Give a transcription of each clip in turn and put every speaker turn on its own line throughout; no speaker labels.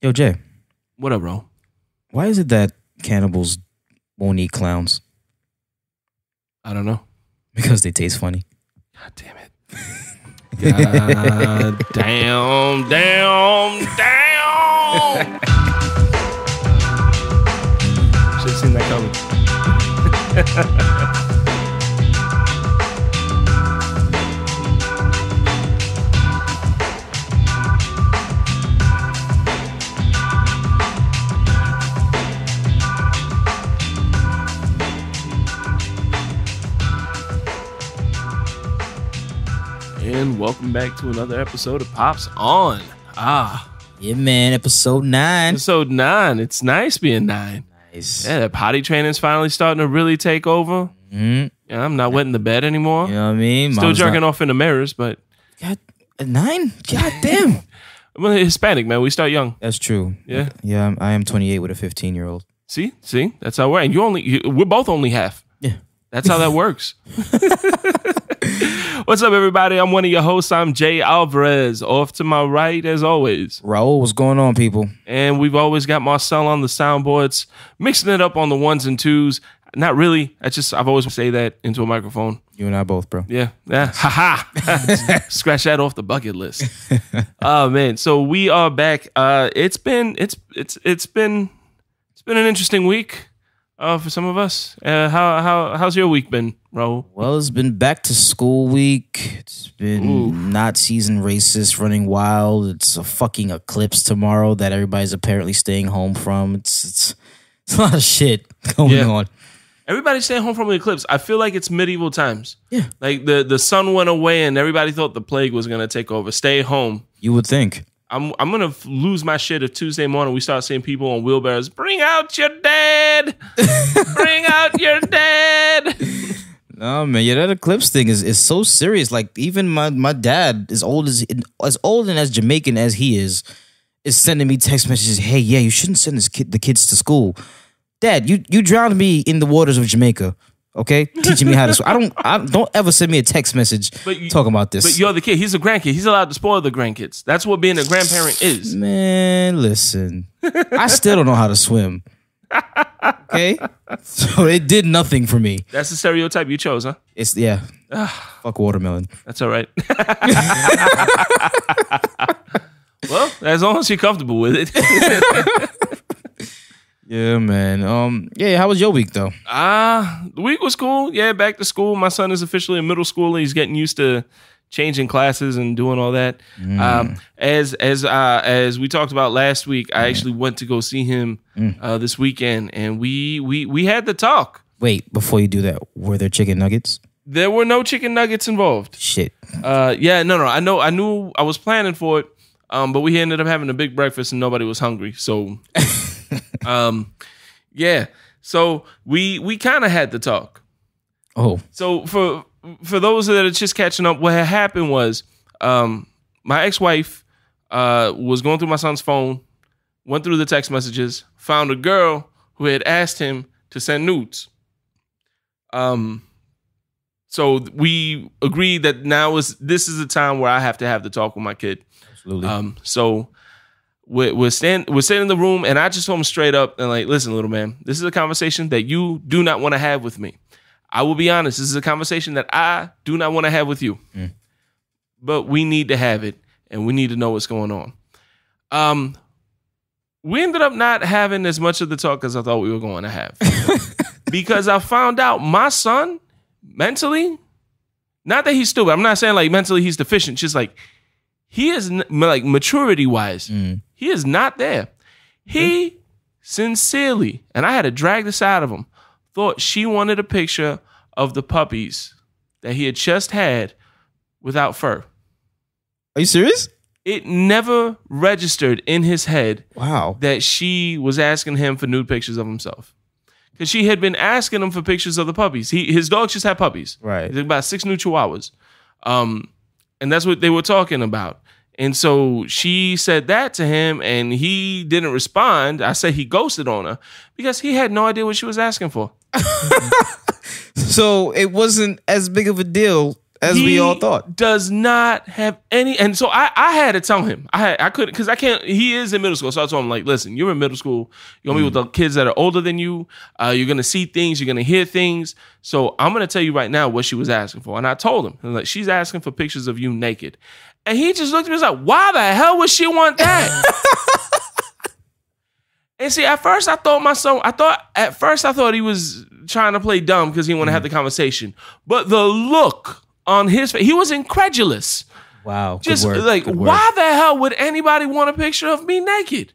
Yo, Jay.
What up, bro?
Why is it that cannibals won't eat clowns?
I don't know.
Because they taste funny.
God damn it. God damn. Should have seen that coming. And welcome back to another episode of Pops On.
Yeah, man. Episode 9.
Episode 9. It's nice being 9.
Nice.
Yeah, the potty training's finally starting to really take over.
Mm-hmm.
Yeah, I'm not wetting the bed anymore.
You know what I mean?
Still jerking off in the mirrors, but...
God, 9? God damn.
I'm a Hispanic, man. We start young.
That's true.
Yeah.
Yeah, I am 28 with a 15-year-old.
See? That's how we're... And we're both only half.
Yeah.
That's how that works. What's up, everybody? I'm one of your hosts. I'm Jay Alvarez. Off to my right, as always,
Raul, what's going on, people?
And we've always got Marcel on the soundboards, mixing it up on the ones and twos. Not really. I've always say that into a microphone.
You and I both, bro.
Yeah. Ha. Scratch that off the bucket list. Oh man. So we are back. It's been an interesting week. For some of us, how's your week been, Raul?
Well, it's been back to school week. It's been Nazis and racists running wild. It's a fucking eclipse tomorrow that everybody's apparently staying home from. It's a lot of shit going on.
Everybody's staying home from the eclipse. I feel like it's medieval times.
Yeah.
Like the sun went away and everybody thought the plague was going to take over. Stay home.
You would think.
I'm going to lose my shit if Tuesday morning we start seeing people on wheelbarrows. Bring out your dead. Bring out your dead.
No, man. Yeah, that eclipse thing is so serious. Like, even my dad, as old and as Jamaican as he is sending me text messages. Hey, yeah, you shouldn't send the kids to school. Dad, you drowned me in the waters of Jamaica. Okay, teaching me how to swim. I don't ever send me a text message talking about this.
But you're the kid. He's a grandkid. He's allowed to spoil the grandkids. That's what being a grandparent is.
Man, listen. I still don't know how to swim. Okay, so it did nothing for me.
That's the stereotype you chose, huh?
Fuck watermelon.
That's all right. Well, as long as you're comfortable with it.
Yeah, man. How was your week though?
The week was cool. Yeah, back to school. My son is officially in middle school. He's getting used to changing classes and doing all that. As we talked about last week, I actually went to go see him this weekend, and we had the talk.
Wait, before you do that, were there chicken nuggets?
There were no chicken nuggets involved.
Shit.
No. I knew I was planning for it, but we ended up having a big breakfast and nobody was hungry. So. So we kind of had to talk.
Oh,
so for those that are just catching up, what had happened was, my ex-wife, was going through my son's phone, went through the text messages, found a girl who had asked him to send nudes. So we agreed that this is the time where I have to have the talk with my kid.
Absolutely.
So we're sitting in the room, and I just told him straight up, and like, listen, little man, this is a conversation that you do not want to have with me. I will be honest, this is a conversation that I do not want to have with you. But we need to have it, and we need to know what's going on. We ended up not having as much of the talk as I thought we were going to have. Because I found out my son, mentally, not that he's stupid, I'm not saying like mentally he's deficient, just like, he is like maturity-wise, he is not there. He sincerely, and I had to drag this out of him, thought she wanted a picture of the puppies that he had just had without fur.
Are you serious?
It never registered in his head that she was asking him for nude pictures of himself. Because she had been asking him for pictures of the puppies. His dogs just had puppies.
Right.
There's about 6 new chihuahuas. And that's what they were talking about. And so she said that to him, and he didn't respond. I said he ghosted on her because he had no idea what she was asking for.
So it wasn't as big of a deal as we all thought.
Does not have any, and so I had to tell him. I couldn't, because I can't. He is in middle school, so I told him, like, listen, you're in middle school. You're gonna be with the kids that are older than you. You're gonna see things. You're gonna hear things. So I'm gonna tell you right now what she was asking for. And I told him, like, she's asking for pictures of you naked. And he just looked at me and was like, why the hell would she want that? And see, at first I thought he was trying to play dumb because he wanted to have the conversation. But the look on his face, he was incredulous.
Wow.
Just like, why the hell would anybody want a picture of me naked?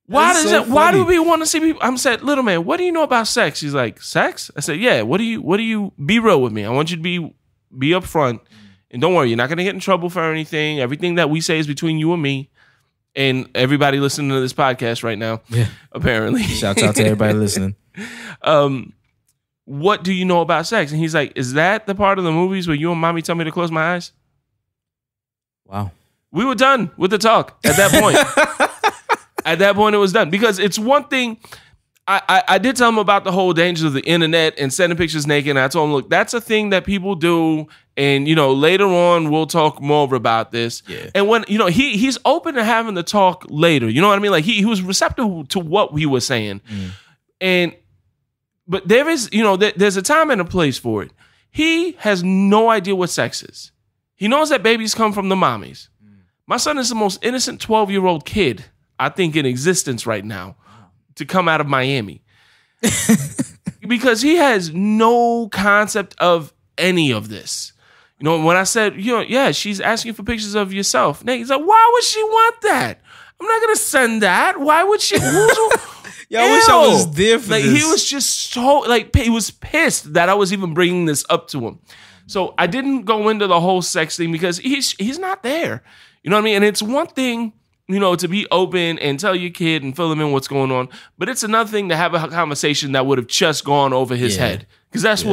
Why do we want to see people? I'm said, little man, what do you know about sex? He's like, sex? I said, yeah. What do you be real with me? I want you to be upfront. And don't worry, you're not going to get in trouble for anything. Everything that we say is between you and me. And everybody listening to this podcast right now, apparently.
Shouts out to everybody listening.
What do you know about sex? And he's like, is that the part of the movies where you and mommy tell me to close my eyes?
Wow.
We were done with the talk at that point. At that point, it was done. Because it's one thing, I did tell him about the whole dangers of the internet and sending pictures naked. And I told him, look, that's a thing that people do. And, later on, we'll talk more about this. Yeah. And when, he's open to having the talk later. You know what I mean? Like, he was receptive to what he was saying. But there is, there's a time and a place for it. He has no idea what sex is. He knows that babies come from the mommies. My son is the most innocent 12-year-old kid, I think, in existence right now to come out of Miami. Because he has no concept of any of this. When I said, yeah, she's asking for pictures of yourself. He's like, why would she want that? I'm not going to send that. Why would she?
Yeah, I wish I was there for this.
He was just so, he was pissed that I was even bringing this up to him. So I didn't go into the whole sex thing because he's not there. You know what I mean? And it's one thing, to be open and tell your kid and fill them in what's going on. But it's another thing to have a conversation that would have just gone over his head. Because that's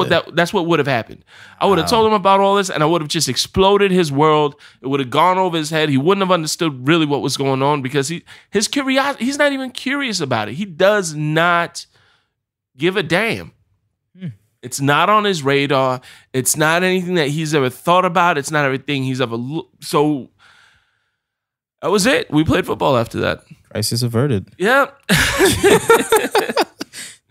what would have happened. I would have told him about all this and I would have just exploded his world. It would have gone over his head. He wouldn't have understood really what was going on because his curiosity, he's not even curious about it. He does not give a damn. It's not on his radar. It's not anything that he's ever thought about. It's not everything he's ever so that was it. We played football after that.
Crisis averted.
Yeah.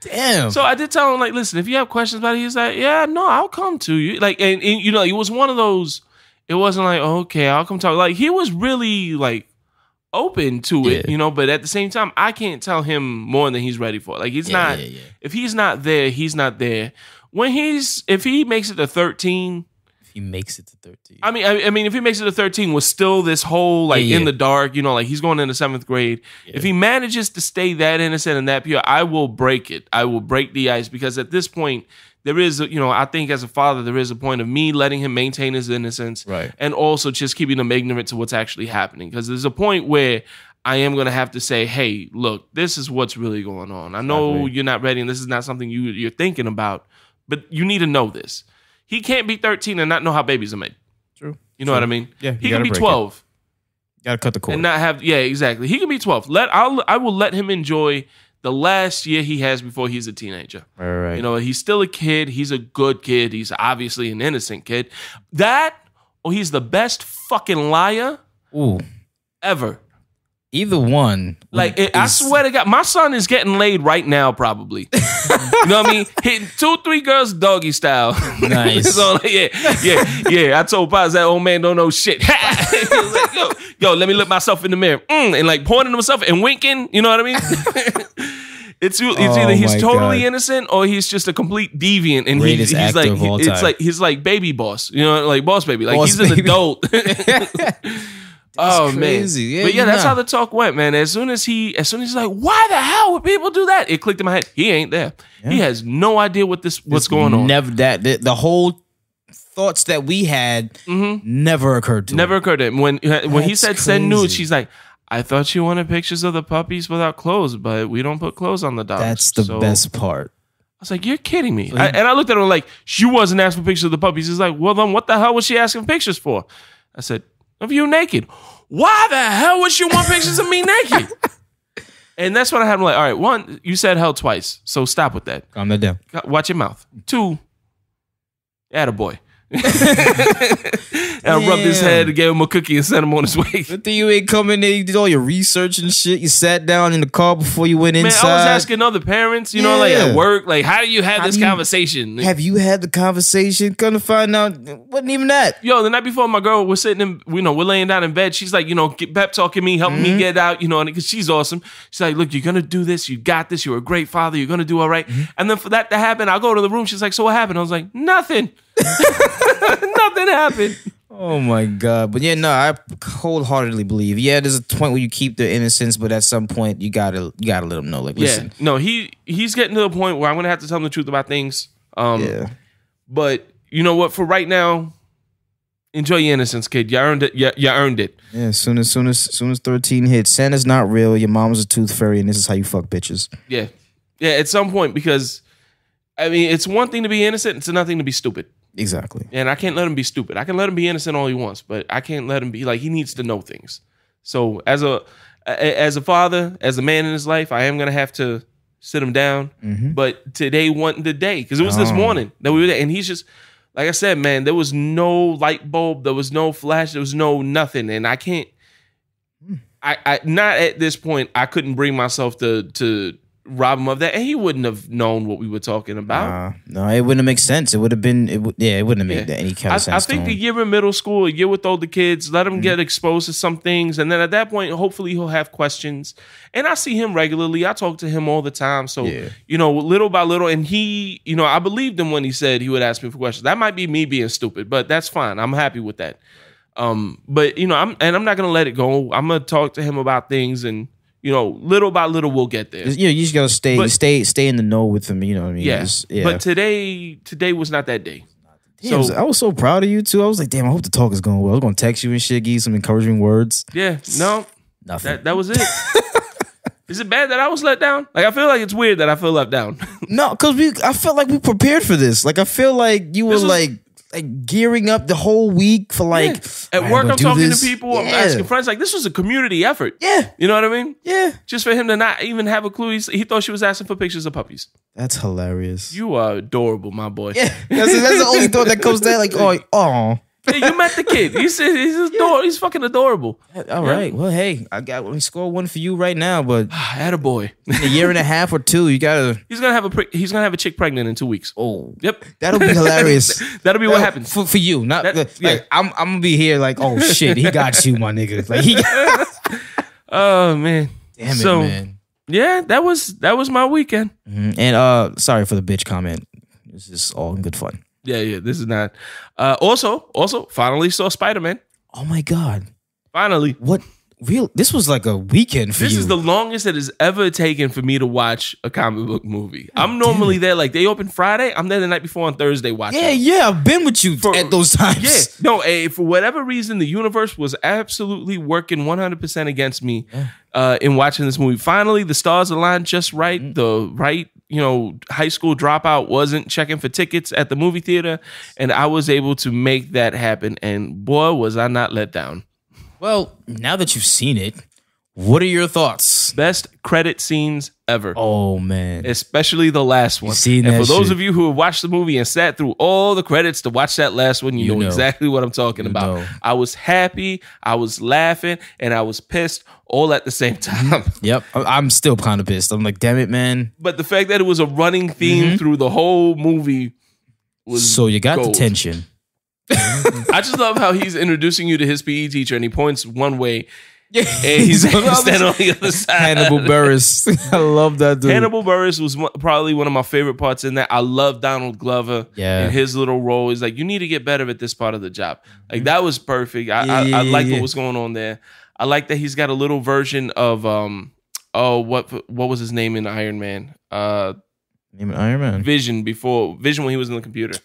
Damn.
So I did tell him, like, listen, if you have questions about it, he's like, yeah, no, I'll come to you. Like, and it was one of those, it wasn't like, okay, I'll come talk. Like, he was really, like, open to it, but at the same time, I can't tell him more than he's ready for. Like, he's not, if he's not there, he's not there. If he makes it to 13.
He makes it to 13.
I mean, if he makes it to 13 with still this whole in the dark, like he's going into 7th grade. Yeah. If he manages to stay that innocent and that pure, I will break it. I will break the ice because at this point, there is, I think as a father, there is a point of me letting him maintain his innocence,
right,
and also just keeping him ignorant to what's actually happening. Because there's a point where I am going to have to say, hey, look, this is what's really going on. I know you're not ready, and this is not something you're thinking about, but you need to know this. He can't be 13 and not know how babies are made.
True.
You know what I mean?
Yeah.
He can be 12.
You gotta cut the cord.
And not have, exactly. He can be 12. I will let him enjoy the last year he has before he's a teenager.
Right.
He's still a kid. He's a good kid. He's obviously an innocent kid. He's the best fucking liar ever.
Either one.
I swear to God, my son is getting laid right now, probably. You know what I mean? Hitting 2-3 girls doggy style.
Nice.
So, yeah. I told Pops that old man don't know shit. He was like, yo, let me look myself in the mirror. And like pointing to himself and winking. You know what I mean? It's either he's totally innocent or he's just a complete deviant. And he's like, it's like he's like baby boss. Like boss baby. Like he's an adult.
That's crazy.
Man. But that's how the talk went, man. As soon as he's like, why the hell would people do that? It clicked in my head. He ain't there. Yeah. He has no idea what's going on.
Never the whole thoughts that we had never occurred to him.
Never occurred to him. When he said send nudes, she's like, I thought you wanted pictures of the puppies without clothes, but we don't put clothes on the dogs.
That's the best part.
I was like, you're kidding me. And I looked at her like, she wasn't asking for pictures of the puppies. He's like, well, then what the hell was she asking pictures for? I said, of you naked. Why the hell would you want pictures of me naked? And that's when I had him like, all right, 1, you said hell twice, so stop with that.
Calm that down.
Watch your mouth. 2, Attaboy. And I rubbed his head and gave him a cookie and sent him on his way.
But then you ain't coming there, you did all your research and shit. You sat down in the car before you went inside.
Man, I was asking other parents, you know, like at work, like, how do you have this conversation?
Have you had the conversation? Gonna find out, wasn't even that.
Yo, the night before, my girl was sitting in, you know, we're laying down in bed. She's like, you know, pep talking me, helping me get out, you know, because she's awesome. She's like, look, you're gonna do this. You got this. You're a great father. You're gonna do all right. And then for that to happen, I go to the room. She's like, so what happened? I was like, nothing. Nothing happened.
Oh my God. But yeah, no, I wholeheartedly believe. Yeah, there's a point where you keep their innocence, but at some point you gotta let them know. Like, listen.
Yeah. No, he's getting to the point where I'm gonna have to tell him the truth about things. But you know what? For right now, enjoy your innocence, kid. You earned it. You earned it.
Yeah, as soon as 13 hits, Santa's not real. Your mom's a tooth fairy, and this is how you fuck bitches.
Yeah. Yeah, at some point, because I mean, it's one thing to be innocent, it's another thing to be stupid.
Exactly.
And I can't let him be stupid. I can let him be innocent all he wants, but I can't let him be like, he needs to know things. So as a father, as a man in his life, I am gonna have to sit him down. But today wasn't the day, because it was this morning that we were there, and he's just, like I said, man, there was no light bulb, there was no flash, there was no nothing, and I can't. I not at this point. I couldn't bring myself to rob him of that, and he wouldn't have known what we were talking about.
No, it wouldn't make sense. It would have been, it wouldn't have made any kind of sense.
I think a year in middle school, a year with older kids, let him get exposed to some things, and then at that point, hopefully he'll have questions. And I see him regularly. I talk to him all the time. So, you know, little by little, and he, you know, I believed him when he said he would ask me for questions. That might be me being stupid, but that's fine. I'm happy with that. But you know, I'm not gonna let it go. I'm gonna talk to him about things, and you know, little by little, we'll get there.
You know, you just gotta stay in the know with him. You know what I mean?
Yeah. But today was not that day.
Damn, so I was so proud of you too. I was like, damn, I hope the talk is going well. I was gonna text you and shit, give you some encouraging words.
Yeah. No.
Nothing.
That was it. Is it bad that I was let down? Like, I feel like it's weird that I feel let down.
No, because I felt like we prepared for this. Like, I feel like you were like gearing up the whole week for like
at work. I'm talking to people. I'm asking friends. Like, this was a community effort.
Yeah,
you know what I mean.
Yeah,
just for him to not even have a clue. He thought she was asking for pictures of puppies.
That's hilarious.
You are adorable, my boy.
Yeah, that's the only thought that comes there. Like, oh.
Yeah, you met the kid. He's he's fucking adorable.
All right. Well, hey, we score one for you right now, but
attaboy.
A year and a half or two, you gotta.
He's gonna have a chick pregnant in 2 weeks.
Oh,
yep.
That'll be hilarious.
That'll be what happens
for you. Not like I'm gonna be here like, oh shit, he got you, my nigga. Like he.
Oh man.
Damn it, man.
Yeah, that was my weekend.
And sorry for the bitch comment. This is all in good fun.
Yeah, this is not. Also, finally saw Spider-Man.
Oh my God.
Finally.
What? This was like a weekend for you.
This is the longest it has ever taken for me to watch a comic book movie. I'm normally there, like they open Friday, I'm there the night before on Thursday watching.
Yeah, I've been with you at those times.
Yeah, no, for whatever reason, the universe was absolutely working 100% against me in watching this movie. Finally, the stars aligned just right. The right, high school dropout wasn't checking for tickets at the movie theater, and I was able to make that happen. And boy, was I not let down.
Well, now that you've seen it, what are your thoughts?
Best credit scenes ever.
Oh, man.
Especially the last one.
And
for those of you who have watched the movie and sat through all the credits to watch that last one, you know exactly what I'm talking about. I was happy, I was laughing, and I was pissed all at the same time.
Yep. I'm still kind of pissed. I'm like, damn it, man.
But the fact that it was a running theme through the whole movie was
so you got
gold.
the tension.
I just love how he's introducing you to his PE teacher and he points one way and he's standing on the other side.
Hannibal Buress. I love that dude.
Hannibal Buress was probably one of my favorite parts in that. I love Donald Glover and his little role. He's like, you need to get better at this part of the job. Like, that was perfect. I like what was going on there. I like that he's got a little version of what was his name in Iron Man?
Iron Man.
Vision when he was in the computer.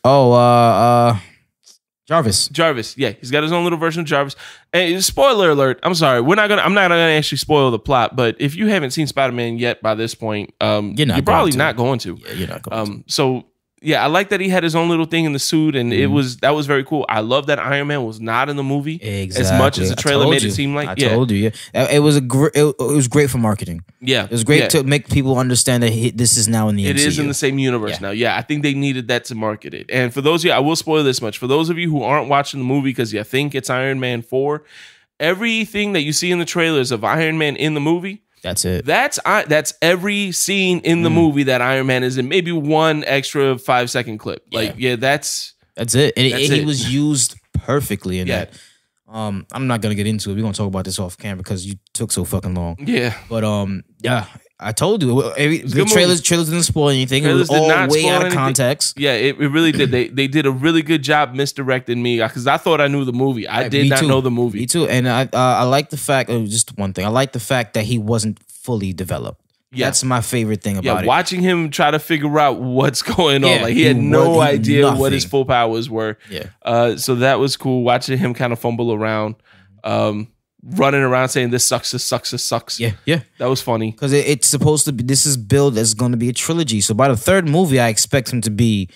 Jarvis, yeah, he's got his own little version of Jarvis. And spoiler alert, I'm sorry, I'm not gonna actually spoil the plot, but if you haven't seen Spider-Man yet by this point, you're probably not going to.
Yeah, you're not going to.
So Yeah, I like that he had his own little thing in the suit, and that was very cool. I love that Iron Man was not in the movie as much as the trailer made it seem like.
I told you, yeah. It was it was great for marketing.
Yeah,
it was great to make people understand that this is now in the MCU.
It is in the same universe now. Yeah, I think they needed that to market it. And for those of you, I will spoil this much. For those of you who aren't watching the movie because you think it's Iron Man 4, everything that you see in the trailers of Iron Man in the movie,
that's it.
That's every scene in the movie that Iron Man is in. Maybe one extra 5-second clip. Like, that's
it. And he was used perfectly in that. I'm not gonna get into it. We're gonna talk about this off camera because you took so fucking long.
Yeah.
But I told you the trailers didn't spoil anything. It was all way out of context.
Yeah, it really did. They did a really good job misdirecting me because I thought I knew the movie. I did not know the movie.
Me too. And I like the fact. Just one thing. I like the fact that he wasn't fully developed. Yeah. That's my favorite thing about it.
Watching him try to figure out what's going on. Like he had no idea what his full powers were.
Yeah.
So that was cool. Watching him kind of fumble around. Running around saying this sucks.
Yeah.
That was funny.
Because it's supposed to be, this is billed as going to be a trilogy. So by the third movie, I expect him to be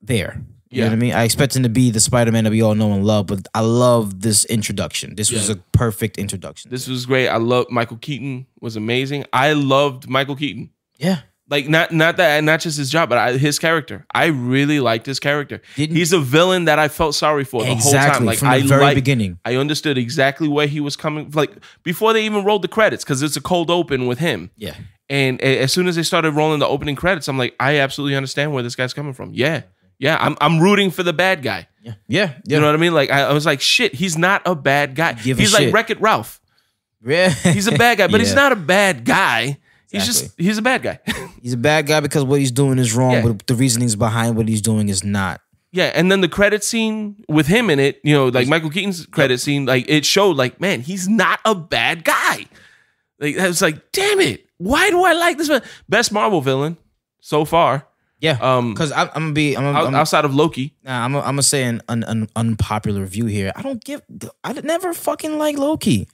there. You know what I mean? I expect him to be the Spider-Man that we all know and love, but I love this introduction. This was a perfect introduction.
This was great. I love Michael Keaton was amazing. I loved Michael Keaton.
Yeah.
Like not just his job, but his character. I really liked his character. He's a villain that I felt sorry for the whole time. Like
from the very beginning.
I understood exactly where he was coming. Like before they even rolled the credits, because it's a cold open with him.
Yeah.
And as soon as they started rolling the opening credits, I'm like, I absolutely understand where this guy's coming from. Yeah. I'm rooting for the bad guy.
Yeah.
You know what I mean? Like I was like, shit, he's not a bad guy. He's like Wreck-It Ralph.
Yeah.
He's a bad guy, but he's not a bad guy. He's a bad guy.
He's a bad guy because what he's doing is wrong, but the reasonings behind what he's doing is not.
Yeah, and then the credit scene with him in it, like Michael Keaton's credit scene, like it showed like, man, he's not a bad guy. Like I was like, damn it, why do I like this one? Best Marvel villain so far.
Yeah, because I'm gonna be
outside of Loki.
Nah, I'm gonna say an unpopular view here. I never fucking like Loki.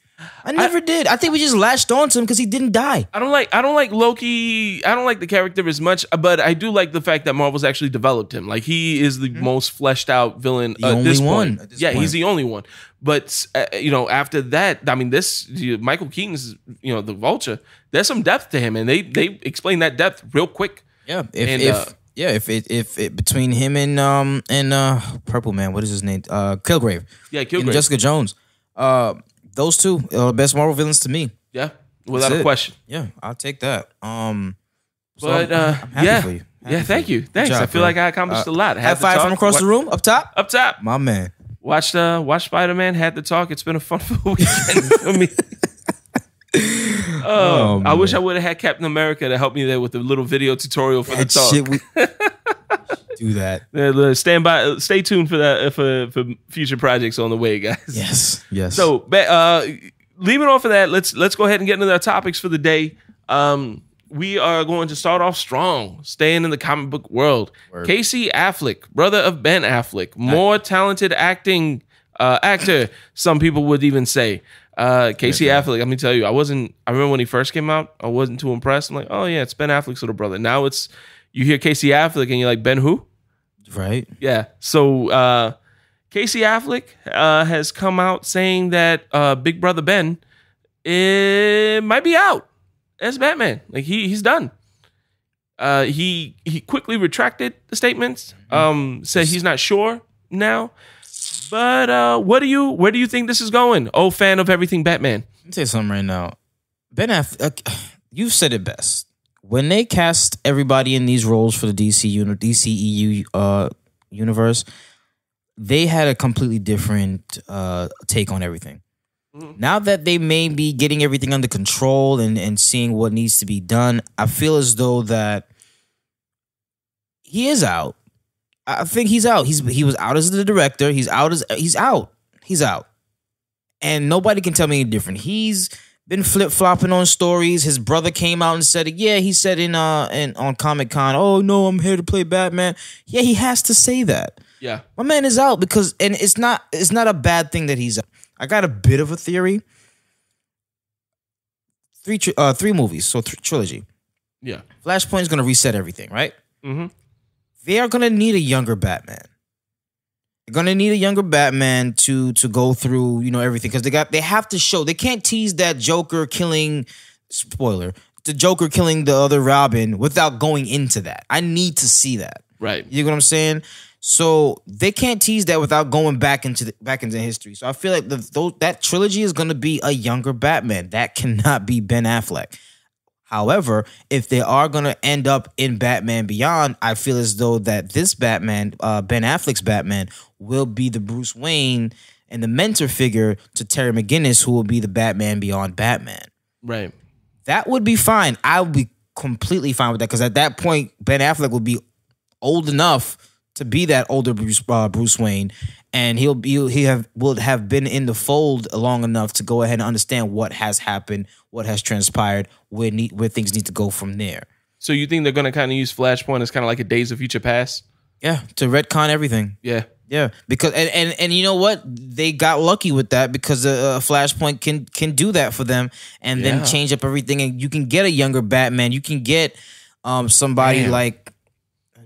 I never did. I think we just latched on to him because he didn't die.
I don't like Loki. I don't like the character as much, but I do like the fact that Marvel's actually developed him. Like he is the most fleshed out villain at this point. He's the only one. But after that, I mean, Michael Keaton's the Vulture. There's some depth to him, and they explain that depth real quick.
Yeah. If between him and Purple Man, what is his name? Kilgrave.
Yeah, Kilgrave.
And Jessica Jones. Those two are best Marvel villains to me.
Yeah, without a question.
Yeah, I'll take that. I'm
happy for you. Thank you. Thanks. Job, I feel like I accomplished a lot.
High five from across the room. Up top. My man.
Watch Spider-Man. Had the talk. It's been a fun weekend for me. I wish I would have had Captain America to help me there with a little video tutorial for the talk.
Do that.
Stand by. Stay tuned for that for future projects on the way, guys.
Yes.
So, leaving off of that, let's go ahead and get into our topics for the day. We are going to start off strong, staying in the comic book world. Word. Casey Affleck, brother of Ben Affleck, more talented actor. Some people would even say. Casey Affleck, let me tell you, I remember when he first came out, I wasn't too impressed. I'm like, oh yeah, it's Ben Affleck's little brother. Now you hear Casey Affleck and you're like, Ben who?
Right.
Yeah. So Casey Affleck has come out saying that Big Brother Ben might be out as Batman. Like he's done. He quickly retracted the statements. Said he's not sure now. But where do you think this is going? Oh, fan of everything Batman.
Let me tell you something right now. Ben Affleck, you've said it best. When they cast everybody in these roles for the DCEU universe, they had a completely different take on everything. Mm-hmm. Now that they may be getting everything under control and seeing what needs to be done, I feel as though that he is out. I think he's out. He was out as the director. He's out. And nobody can tell me any different. He's been flip-flopping on stories. His brother came out and said it. Yeah, he said on Comic-Con, oh no, I'm here to play Batman. Yeah, he has to say that.
Yeah.
My man is out and it's not a bad thing that he's out. I got a bit of a theory. Three movies, so trilogy.
Yeah.
Flashpoint is going to reset everything, right?
Mm-hmm.
they are gonna need a younger Batman. They're gonna need a younger Batman to go through, everything, because they have to show. They can't tease that Joker killing, spoiler, the Joker killing the other Robin without going into that. I need to see that.
Right.
You know what I'm saying? So they can't tease that without going back into history. So I feel like that trilogy is gonna be a younger Batman. That cannot be Ben Affleck. However, if they are going to end up in Batman Beyond, I feel as though that this Batman, Ben Affleck's Batman, will be the Bruce Wayne and the mentor figure to Terry McGinnis, who will be the Batman Beyond Batman.
Right.
That would be fine. I would be completely fine with that, because at that point, Ben Affleck will be old enough to be that older Bruce Wayne, and he will have been in the fold long enough to go ahead and understand what has happened, what has transpired, where things need to go from there.
So you think they're going to kind of use Flashpoint as kind of like a Days of Future Past?
Yeah, to retcon everything. Yeah, because and you know what? They got lucky with that, because Flashpoint can do that for them, and then change up everything, and you can get a younger Batman. You can get somebody like,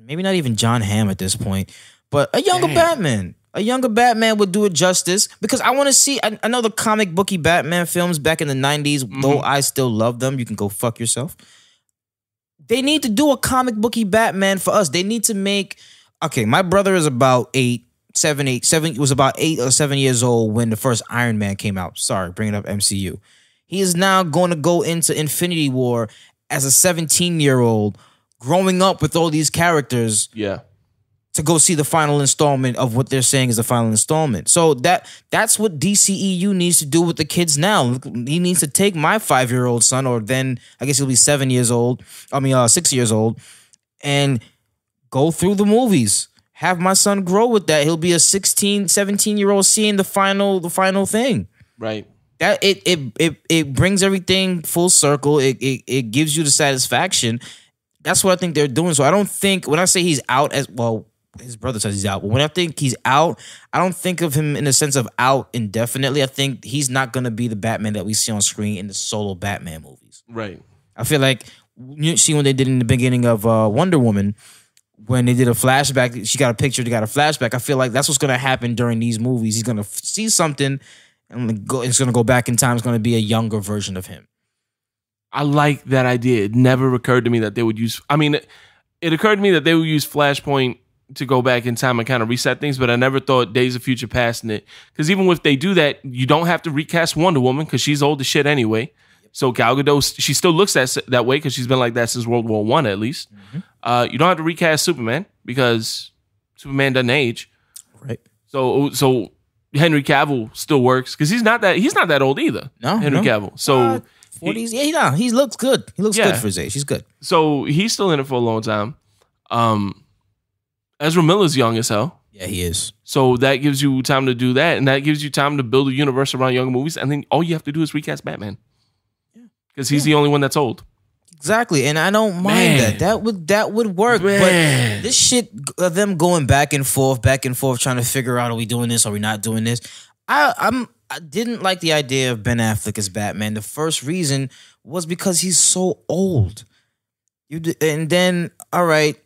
maybe not even John Hamm at this point, but a younger Batman. A younger Batman would do it justice, because I want to see. I know the comic booky Batman films back in the 90s, though I still love them. You can go fuck yourself. They need to do a comic booky Batman for us. They need to make. Okay, my brother is about 7 was about 8 or 7 years old when the first Iron Man came out. Sorry, bringing up MCU. He is now going to go into Infinity War as a 17-year-old, growing up with all these characters.
Yeah.
To go see the final installment of what they're saying is the final installment. So that's what DCEU needs to do with the kids now. He needs to take my 5-year-old son, or then I guess he'll be 6 years old, and go through the movies. Have my son grow with that. He'll be a 16, 17-year-old seeing the final thing.
Right.
That it brings everything full circle. It gives you the satisfaction. That's what I think they're doing. So I don't think, when I say he's out, as well, his brother says he's out, but when I think he's out, I don't think of him in the sense of out indefinitely. I think he's not going to be the Batman that we see on screen in the solo Batman movies.
Right.
I feel like, you see when they did in the beginning of Wonder Woman, when they did a flashback, she got a picture, they got a flashback. I feel like that's what's going to happen during these movies. He's going to see something, and it's going to go back in time. It's going to be a younger version of him.
I like that idea. It never occurred to me that they would use. I mean, it occurred to me that they would use Flashpoint to go back in time and kind of reset things, but I never thought Days of Future Past in it. Because even if they do that, you don't have to recast Wonder Woman, because she's old as shit anyway. So Gal Gadot, she still looks that way, because she's been like that since World War I at least. Mm-hmm. You don't have to recast Superman, because Superman doesn't age.
Right.
So Henry Cavill still works, because he's not that old either.
No,
Henry Cavill. So
40s, he looks good. He looks good for his age. He's good.
So he's still in it for a long time. Ezra Miller's young as hell.
Yeah, he is.
So that gives you time to do that, and that gives you time to build a universe around younger movies, and then all you have to do is recast Batman. Yeah. Because he's the only one that's old.
Exactly, and I don't mind that. That would work. But this shit, them going back and forth, trying to figure out, are we doing this? Are we not doing this? I didn't like the idea of Ben Affleck as Batman. The first reason was because he's so old. And then, all right,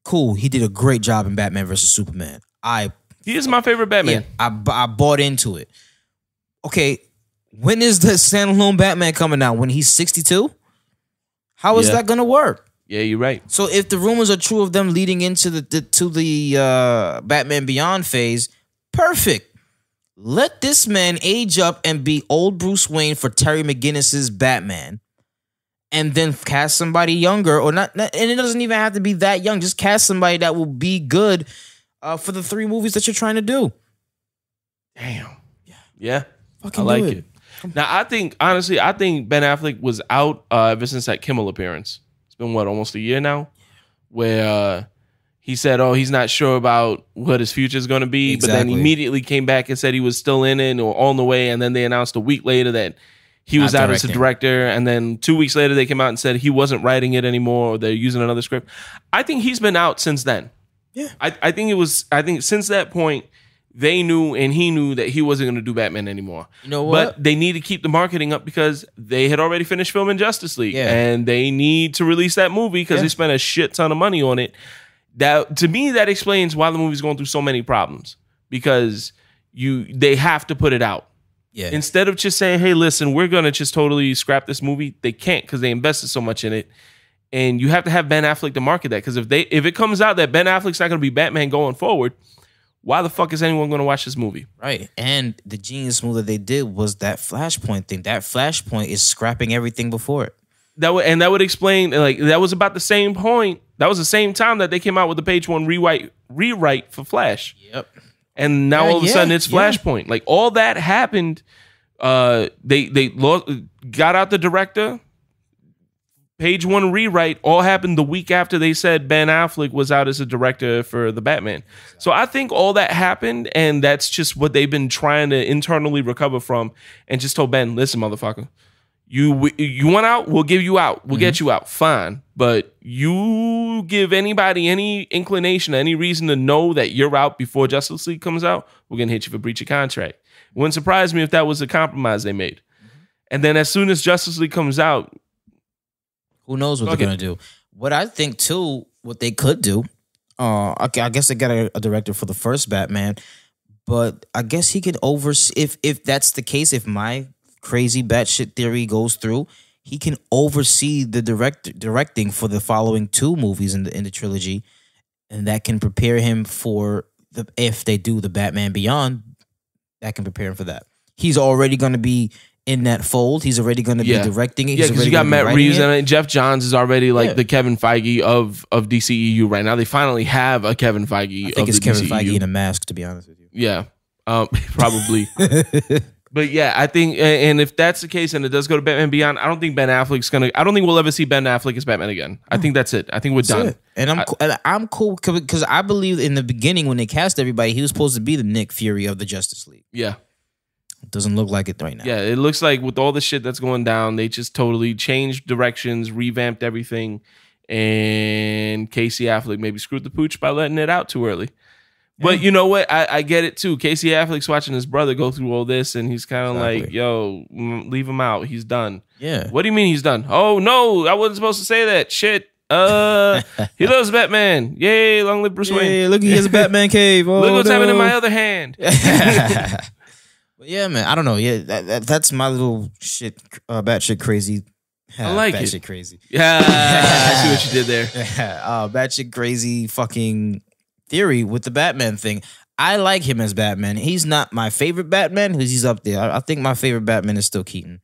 cool. He did a great job in Batman versus Superman.
He is my favorite Batman.
Yeah, I bought into it. Okay, when is the standalone Batman coming out? When he's 62? How is that going to work?
Yeah, you're right.
So if the rumors are true of them leading into the Batman Beyond phase, perfect. Let this man age up and be old Bruce Wayne for Terry McGinnis's Batman, and then cast somebody younger, or not, and it doesn't even have to be that young. Just cast somebody that will be good for the 3 movies that you're trying to do.
Damn. Yeah.
Fucking
I like
do it.
Now, I think Ben Affleck was out ever since that Kimmel appearance. It's been, almost a year now? Where he said, he's not sure about what his future is going to be. Exactly. But then immediately came back and said he was still in it or on the way. And then they announced a week later that he was out as a director. And then 2 weeks later, they came out and said he wasn't writing it anymore, or they're using another script. I think he's been out since then.
Yeah.
I think since that point, they knew and he knew that he wasn't going to do Batman anymore.
You know what?
But they need to keep the marketing up, because they had already finished filming Justice League. Yeah. And they need to release that movie because they spent a shit ton of money on it. That, to me, that explains why the movie's going through so many problems, because they have to put it out.
Yeah.
Instead of just saying, hey, listen, we're going to just totally scrap this movie, they can't because they invested so much in it. And you have to have Ben Affleck to market that, because if it comes out that Ben Affleck's not going to be Batman going forward, why the fuck is anyone going to watch this movie?
Right. And the genius move that they did was that Flashpoint thing. That Flashpoint is scrapping everything before it.
That would explain, like, that was about the same point. That was the same time that they came out with the page 1 rewrite for Flash.
Yep.
And now all of a sudden it's Flashpoint. Like, all that happened. They got out the director. Page 1 rewrite all happened the week after they said Ben Affleck was out as a director for the Batman. So I think all that happened, and that's just what they've been trying to internally recover from, and just told Ben, listen, motherfucker, you want out, we'll give you out. We'll get you out. Fine. But you give anybody any inclination, any reason to know that you're out before Justice League comes out, we're going to hit you for breach of contract. It wouldn't surprise me if that was a compromise they made. And then as soon as Justice League comes out,
who knows what they're going to do. What I think, too, what they could do, I guess they got a director for the first Batman, but I guess he can oversee, if that's the case, if my crazy batshit theory goes through, he can oversee the directing for the following 2 movies in the trilogy, and that can prepare him for, if they do the Batman Beyond, that can prepare him for that. He's already going to be in that fold. He's already going to be directing it.
Yeah, because you got Matt Reeves and Jeff Johns is already like the Kevin Feige of DCEU right now. They finally have a Kevin Feige. I think it's Kevin Feige
in a mask, to be honest with you.
Yeah, probably. But yeah, I think, and if that's the case and it does go to Batman Beyond, I don't think Ben Affleck's gonna. I don't think we'll ever see Ben Affleck as Batman again. I think that's it. I think we're done.
And I'm cool because I believe in the beginning when they cast everybody, he was supposed to be the Nick Fury of the Justice League.
Yeah.
Doesn't look like it right now.
Yeah, it looks like with all the shit that's going down, they just totally changed directions, revamped everything, and Casey Affleck maybe screwed the pooch by letting it out too early. But you know what? I get it too. Casey Affleck's watching his brother go through all this, and he's kind of like, yo, leave him out. He's done.
Yeah.
What do you mean he's done? Oh, no, I wasn't supposed to say that. Shit. He loves Batman. Yay, long live Bruce Wayne.
Yeah, look, he has a Batman cave. Oh,
look what's happening in my other hand.
Yeah, man. I don't know. Yeah, that's my little shit, batshit crazy.
I like it.
Batshit crazy.
Yeah, I see what you did there.
Batshit crazy fucking theory with the Batman thing. I like him as Batman. He's not my favorite Batman, because he's up there. I think my favorite Batman is still Keaton.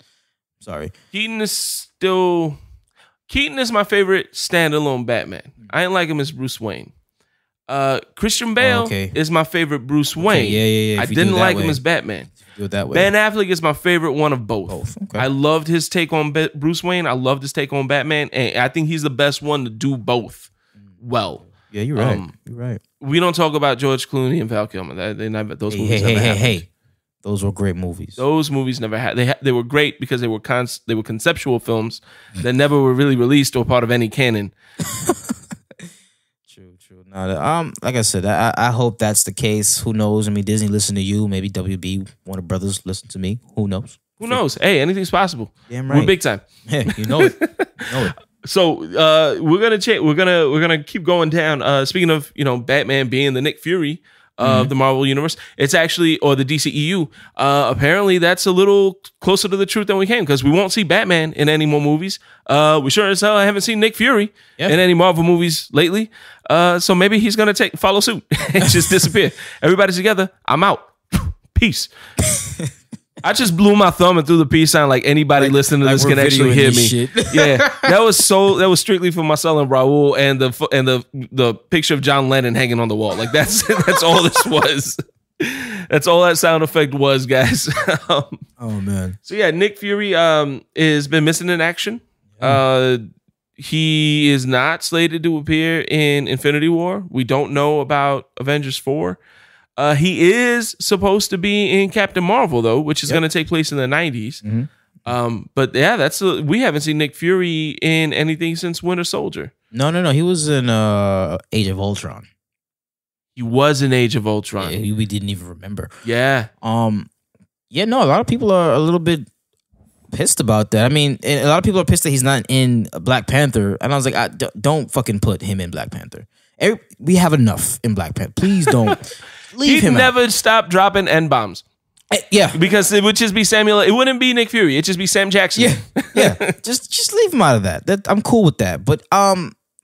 Sorry.
Keaton is my favorite standalone Batman. I ain't like him as Bruce Wayne. Christian Bale is my favorite Bruce Wayne.
Yeah.
I didn't like him as Batman.
Do it that way.
Ben Affleck is my favorite one of both.
Okay.
I loved his take on Bruce Wayne. I loved his take on Batman. And I think he's the best one to do both well.
Yeah, you're right. You're right.
We don't talk about George Clooney and Val Kilmer. Those movies never happened.
Hey. Those were great movies.
Those movies never had. They were great because they were conceptual films that never were really released or part of any canon.
True. Now, like I said, I hope that's the case. Who knows? I mean, Disney listen to you. Maybe WB, Warner Brothers, listen to me. Who knows?
Who knows? Hey, anything's possible.
Damn right.
We're big time.
Yeah, you know it.
So we're gonna change. We're gonna keep going down. Speaking of Batman being the Nick Fury of the Marvel universe, it's actually, or the DCEU. Apparently, that's a little closer to the truth than we came, because we won't see Batman in any more movies. We sure as hell haven't seen Nick Fury in any Marvel movies lately. So maybe he's gonna follow suit and just disappear. Everybody's together. I'm out. Peace. I just blew my thumb and threw the peace sign like anybody listening to this can actually hear me. Yeah, that was strictly for Marcel and Raul and the picture of John Lennon hanging on the wall. Like that's all this was. That's all that sound effect was, guys.
Oh man.
So yeah, Nick Fury has been missing in action. He is not slated to appear in Infinity War. We don't know about Avengers 4. He is supposed to be in Captain Marvel, though, which is going to take place in the 90s. But yeah, we haven't seen Nick Fury in anything since Winter Soldier.
No. He was in Age of Ultron.
He was in Age of Ultron.
Yeah, we didn't even remember.
Yeah.
Yeah, no, a lot of people are a little bit pissed about that. I mean, a lot of people are pissed that he's not in Black Panther. And I was like, don't fucking put him in Black Panther. We have enough in Black Panther. Please don't leave him.
He'd never stop dropping N-bombs.
Yeah,
because it would just be Samuel. It wouldn't be Nick Fury. It'd just be Sam Jackson.
Yeah. just leave him out of that. I'm cool with that. But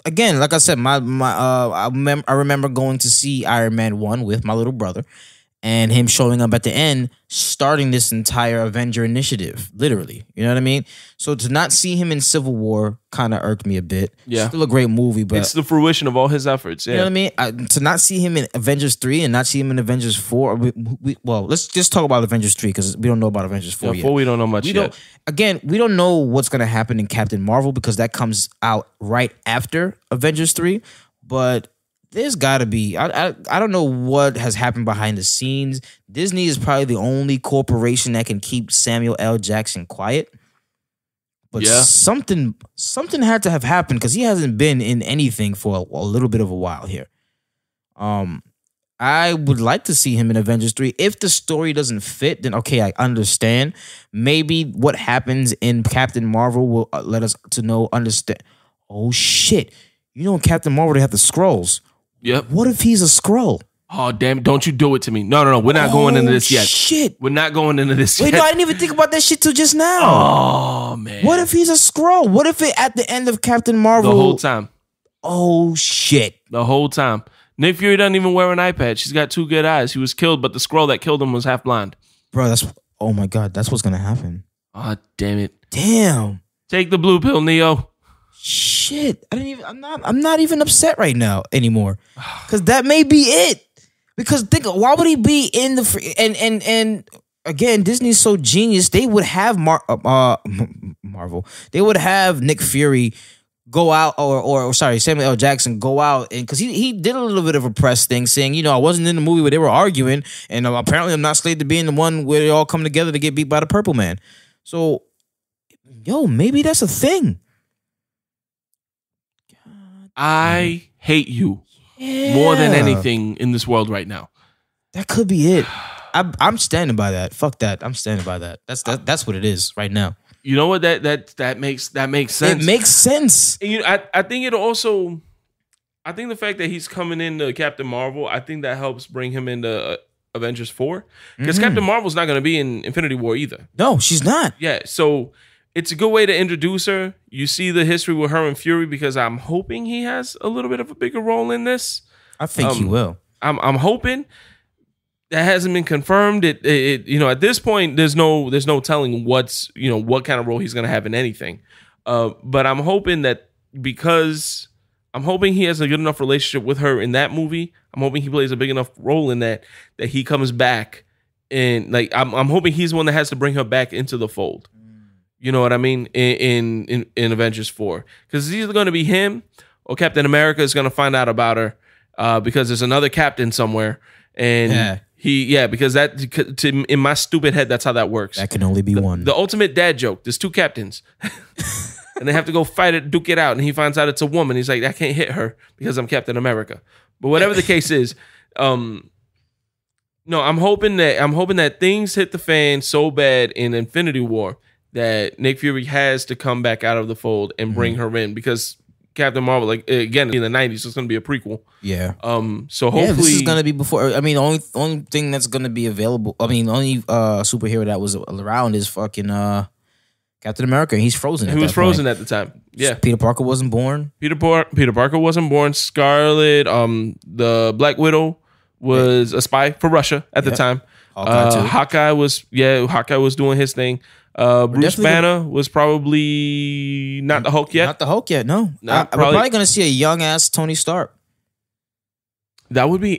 again, like I said, I remember going to see Iron Man 1 with my little brother, and him showing up at the end, starting this entire Avenger initiative, literally. You know what I mean? So to not see him in Civil War kind of irked me a bit.
Yeah.
Still a great movie, but
it's the fruition of all his efforts. Yeah.
You know what I mean? To not see him in Avengers 3 and not see him in Avengers 4. Well, let's just talk about Avengers 3 because we don't know about Avengers 4 yet.
4 we don't know much yet.
Again, we don't know what's going to happen in Captain Marvel because that comes out right after Avengers 3. But there's got to be. I don't know what has happened behind the scenes. Disney is probably the only corporation that can keep Samuel L. Jackson quiet. But something had to have happened because he hasn't been in anything for a little bit of a while here. I would like to see him in Avengers 3. If the story doesn't fit, then okay, I understand. Maybe what happens in Captain Marvel will let us to know, understand. Oh, shit. You know in Captain Marvel, they have the Skrulls.
Yep.
What if he's a Skrull?
Oh, damn it. Don't you do it to me. No. We're not going into this yet.
Shit.
We're not going into this yet.
Wait, no, I didn't even think about that shit till just now.
Oh, man.
What if he's a Skrull? What if at the end of Captain Marvel?
The whole time.
Oh, shit.
The whole time. Nick Fury doesn't even wear an eye patch. He's got 2 good eyes. He was killed, but the Skrull that killed him was half blind.
Bro, oh my God, that's what's going to happen.
Oh, damn it.
Damn.
Take the blue pill, Neo.
Shit. I'm not even upset right now anymore. Because that may be it. Because think, why would he be in the and again, Disney's so genius. They would have Marvel. They would have Nick Fury go out, or Samuel L. Jackson go out, and because he did a little bit of a press thing, saying, I wasn't in the movie where they were arguing, and apparently I'm not slated to be in the one where they all come together to get beat by the Purple Man. So, maybe that's a thing.
I hate you more than anything in this world right now.
That could be it. I'm standing by that. Fuck that. I'm standing by that. That's what it is right now.
You know what? That makes sense.
It makes sense.
And I think it also. I think the fact that he's coming into Captain Marvel, I think that helps bring him into Avengers 4. Because Captain Marvel's not going to be in Infinity War either.
No, she's not.
Yeah, so it's a good way to introduce her. You see the history with her and Fury because I'm hoping he has a little bit of a bigger role in this.
I think he will.
I'm hoping. That hasn't been confirmed. It at this point there's no telling what kind of role he's going to have in anything. But I'm hoping that because I'm hoping he has a good enough relationship with her in that movie. I'm hoping he plays a big enough role in that he comes back, and I'm hoping he's the one that has to bring her back into the fold. You know what I mean? In Avengers 4, because it's either going to be him or Captain America is going to find out about her because there's another captain somewhere, and because in my stupid head that's how that works.
That can only be one.
The ultimate dad joke. There's 2 captains. And they have to go fight it, duke it out, and he finds out it's a woman. He's like, I can't hit her because I'm Captain America. But whatever the case is, I'm hoping that things hit the fan so bad in Infinity War that Nick Fury has to come back out of the fold and bring her in, because Captain Marvel, again in the 90s, it's going to be a prequel. Yeah. So hopefully
this is going to be before. I mean, the only thing that's going to be available. I mean, the only superhero that was around is fucking Captain America. He's frozen.
He was frozen at the time. Yeah.
Peter Parker wasn't born.
Peter Parker wasn't born. Scarlet, the Black Widow was a spy for Russia at the time. Hawkeye was doing his thing. Bruce Banner was probably not the Hulk yet.
Not the Hulk yet, no. We're probably going to see a young ass Tony Stark.
That would be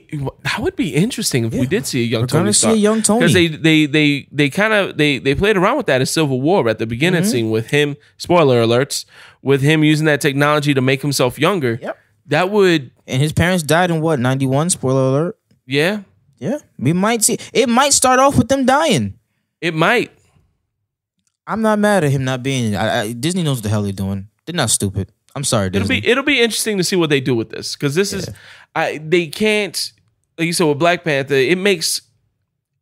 interesting if we did see a young Tony Stark.
We're going to see a young Tony.
Because they played around with that in Civil War at the beginning scene with him, spoiler alerts, with him using that technology to make himself younger.
Yep.
That would...
And his parents died in what, 91? Spoiler alert.
Yeah.
Yeah. We might see... It might start off with them dying.
It might.
I'm not mad at him not being... Disney knows what the hell they're doing. They're not stupid. I'm sorry, Disney.
It'll be interesting to see what they do with this, because this is... they can't... Like you said, with Black Panther, it makes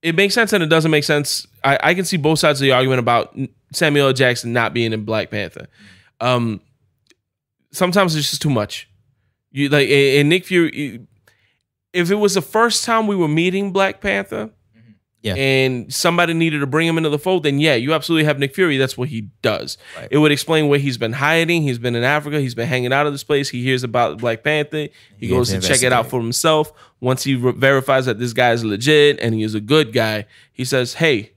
sense and it doesn't make sense. I can see both sides of the argument about Samuel L. Jackson not being in Black Panther. Sometimes it's just too much. You like and Nick Fury. If it was the first time we were meeting Black Panther, and somebody needed to bring him into the fold, then yeah, you absolutely have Nick Fury. That's what he does. Right. It would explain where he's been hiding. He's been in Africa. He's been hanging out of this place. He hears about Black Panther. He goes to check it out for himself. Once he verifies that this guy is legit and he is a good guy, he says, "Hey,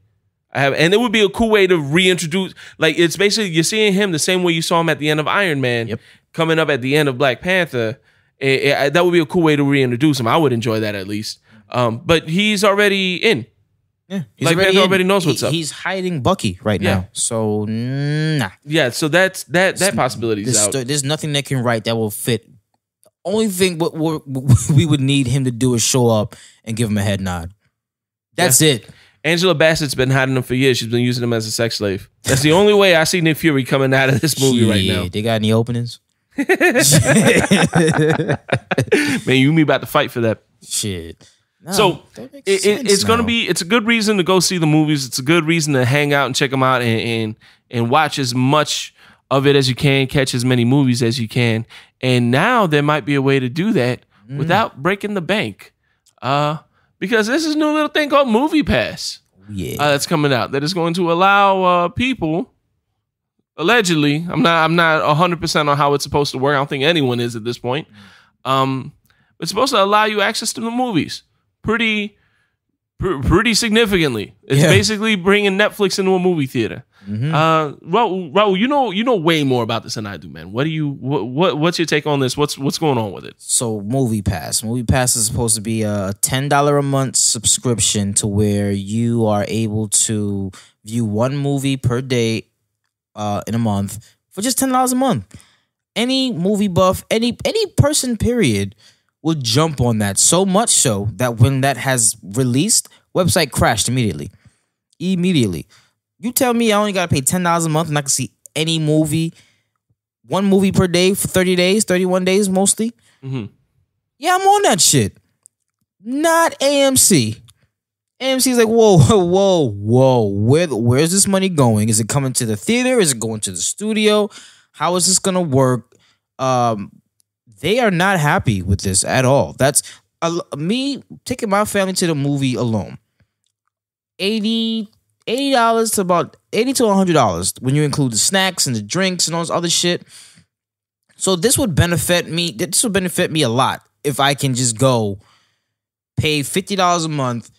I have." And it would be a cool way to reintroduce. Like it's basically you're seeing him the same way you saw him at the end of Iron Man, coming up at the end of Black Panther. That would be a cool way to reintroduce him. I would enjoy that at least. But he's already in.
Yeah,
Black Panther already knows what's up.
He's hiding Bucky right now, so nah.
Yeah, so that possibility is out.
There's nothing that can write that will fit. Only thing what we would need him to do is show up and give him a head nod. That's it.
Angela Bassett's been hiding him for years. She's been using him as a sex slave. That's the only way I see Nick Fury coming out of this movie right now.
They got any openings?
Man, you and me about to fight for that.
Shit. No,
so it's going to be, it's a good reason to go see the movies. It's a good reason to hang out and check them out and watch as much of it as you can, catch as many movies as you can. And now there might be a way to do that without breaking the bank. Because there's this new little thing called Movie Pass. That's coming out that is going to allow people, allegedly, I'm not 100% on how it's supposed to work. I don't think anyone is at this point. It's supposed to allow you access to the movies. Pretty significantly. It's basically bringing Netflix into a movie theater. Raul, you know way more about this than I do, man. What's your take on this? What's going on with it?
So Movie Pass is supposed to be a $10 a month subscription to where you are able to view one movie per day in a month for just $10 a month. Any movie buff, any person, period, will jump on that, so much so that when that has released, website crashed immediately. You tell me I only gotta pay $10 a month and I can see any movie, one movie per day for 30 days, 31 days mostly. Yeah, I'm on that shit. Not AMC. AMC's like, whoa. Where's this money going? Is it coming to the theater? Is it going to the studio? How is this gonna work? They are not happy with this at all. That's me taking my family to the movie alone. $80 to about $80 to $100 when you include the snacks and the drinks and all this other shit. So this would benefit me. This would benefit me a lot if I can just go pay $50 a month.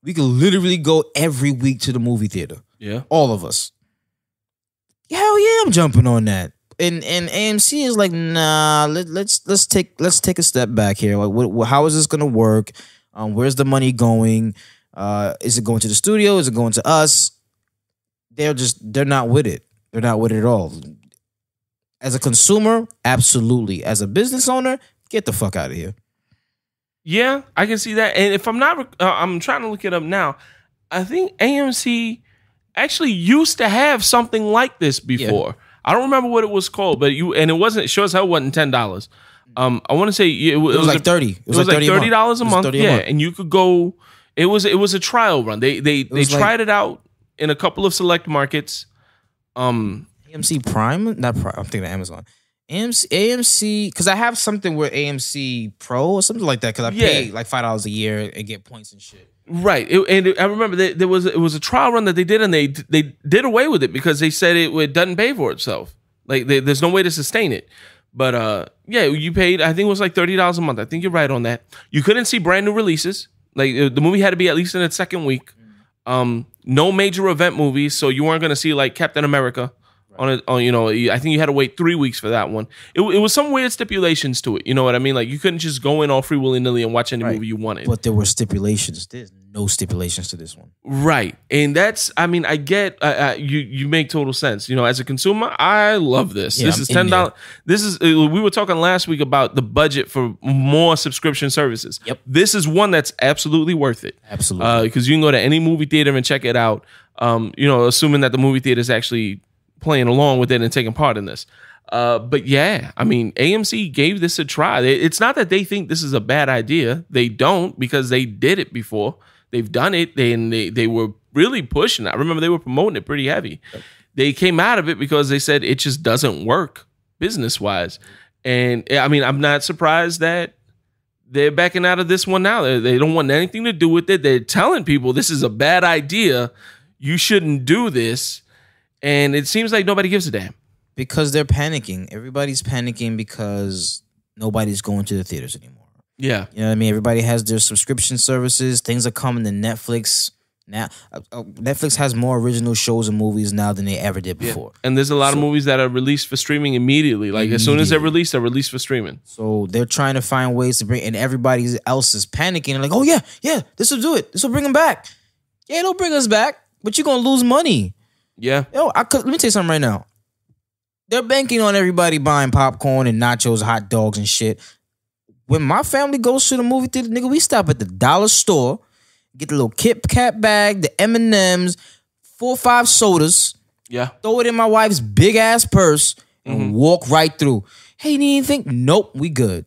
We could literally go every week to the movie theater.
Yeah,
all of us. Hell yeah, I'm jumping on that. And AMC is like, nah. Let's take a step back here. Like, how is this gonna work? Where's the money going? Is it going to the studio? Is it going to us? They're not with it. They're not with it at all. As a consumer, absolutely. As a business owner, get the fuck out of here.
Yeah, I can see that. And if I'm not, I'm trying to look it up now. I think AMC actually used to have something like this before. Yeah. I don't remember what it was called, but it wasn't. Sure as hell wasn't $10. I want to say it was
like $30. It was like
$30 a month. Yeah, and you could go. It was a trial run. They tried it out in a couple of select markets.
AMC Prime, not Prime. I'm thinking of Amazon. AMC, because I have something with AMC Pro or something like that. Because I pay like $5 a year and get points and shit. Right,
I remember it was a trial run that they did, and they did away with it because they said it doesn't pay for itself. Like there's no way to sustain it. But you paid. I think it was like $30 a month. I think you're right on that. You couldn't see brand new releases. Like the movie had to be at least in its second week. No major event movies, so you weren't gonna see like Captain America. I think you had to wait 3 weeks for that one. It was some weird stipulations to it. You know what I mean? Like you couldn't just go in all free willy-nilly and watch any movie you wanted.
But there were stipulations. There's no stipulations to this one.
Right. And that's, I mean, I get, you make total sense. You know, as a consumer, I love this. This is $10. This is, we were talking last week about the budget for more subscription services.
Yep.
This is one that's absolutely worth it.
Absolutely.
Because you can go to any movie theater and check it out. Assuming that the movie theater is actually playing along with it and taking part in this. But yeah, I mean, AMC gave this a try. It's not that they think this is a bad idea. They don't, because they did it before. They've done it. They were really pushing it. I remember they were promoting it pretty heavy. Yep. They came out of it because they said it just doesn't work business-wise. And I mean, I'm not surprised that they're backing out of this one now. They don't want anything to do with it. They're telling people this is a bad idea. You shouldn't do this. And it seems like nobody gives a damn.
Because they're panicking. Everybody's panicking because nobody's going to the theaters anymore.
Yeah.
You know what I mean? Everybody has their subscription services. Things are coming to Netflix. Now, Netflix has more original shows and movies now than they ever did before.
Yeah. And there's a lot of movies that are released for streaming immediately. Like as soon as they're released for streaming.
So they're trying to find ways to bring, and everybody else is panicking. And like, oh yeah, this will do it. This will bring them back. Yeah, it'll bring us back, but you're going to lose money.
Yeah.
Yo, let me tell you something right now. They're banking on everybody buying popcorn and nachos, hot dogs and shit. When my family goes to the movie theater, nigga, we stop at the dollar store, get the little Kit Kat bag, the M&Ms, 4 or 5 sodas.
Yeah.
Throw it in my wife's big ass purse and walk right through. Hey, you need anything? Nope, we good.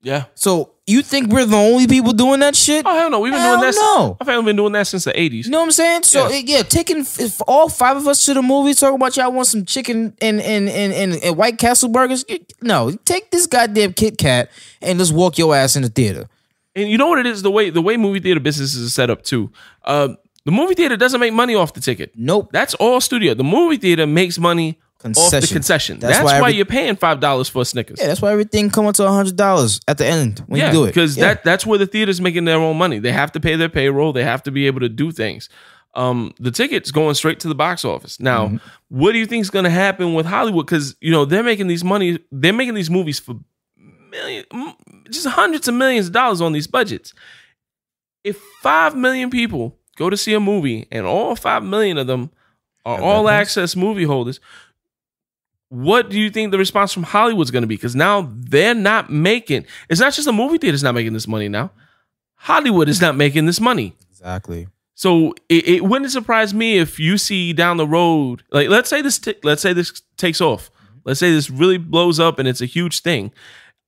Yeah.
So you think we're the only people doing that shit?
Oh, hell no. We've been doing that.
No.
My family been doing that since the 80s.
You know what I'm saying? So yeah, taking all 5 of us to the movie, talking about y'all want some chicken and White Castle burgers. No, take this goddamn Kit Kat and just walk your ass in the theater.
And you know what it is? The way movie theater business is set up too. The movie theater doesn't make money off the ticket.
Nope.
That's all studio. The movie theater makes money off the concession. That's why you're paying $5 for a Snickers.
Yeah, that's why everything comes to $100 at the end when you do it.
Because that's where the theater's making their own money. They have to pay their payroll. They have to be able to do things. The ticket's going straight to the box office. Now, what do you think is going to happen with Hollywood? Because they're making these movies for just hundreds of millions of dollars on these budgets. If 5 million people go to see a movie and all 5 million of them are all access movie holders, what do you think the response from Hollywood's going to be? Because now they're not making, it's not just the movie theater's not making this money now. Hollywood is not making this money.
Exactly.
So it wouldn't surprise me if you see down the road, like let's say this takes off. Let's say this really blows up and it's a huge thing.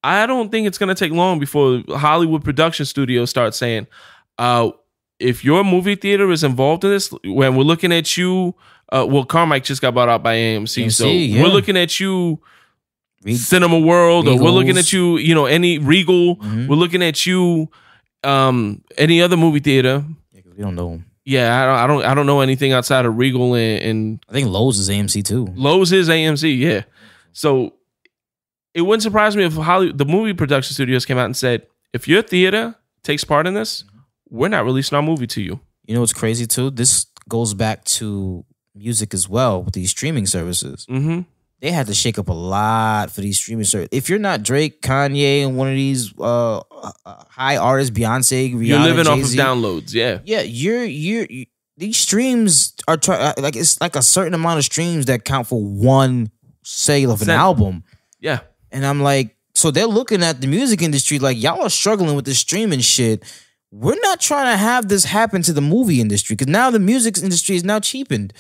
I don't think it's going to take long before Hollywood production studios start saying, if your movie theater is involved in this, when we're looking at you, Carmike just got bought out by AMC, so we're looking at you, Cinema World, or we're looking at you, any Regal. We're looking at you, any other movie theater.
Yeah, we don't know.
Yeah, I don't know anything outside of Regal and
I think Lowe's is AMC too.
Lowe's is AMC, yeah. So it wouldn't surprise me if the movie production studios came out and said, if your theater takes part in this, we're not releasing our movie to you.
You know what's crazy too? This goes back to music as well with these streaming services. They had to shake up a lot for these streaming services. If you're not Drake, Kanye, and one of these high artists, Beyonce, Rihanna,
you're living
Jay-Z,
off of downloads. Yeah,
you're these streams are like it's like a certain amount of streams that count for one sale of an album.
Yeah,
and I'm like, so they're looking at the music industry like y'all are struggling with this streaming shit. We're not trying to have this happen to the movie industry because now the music industry is now cheapened.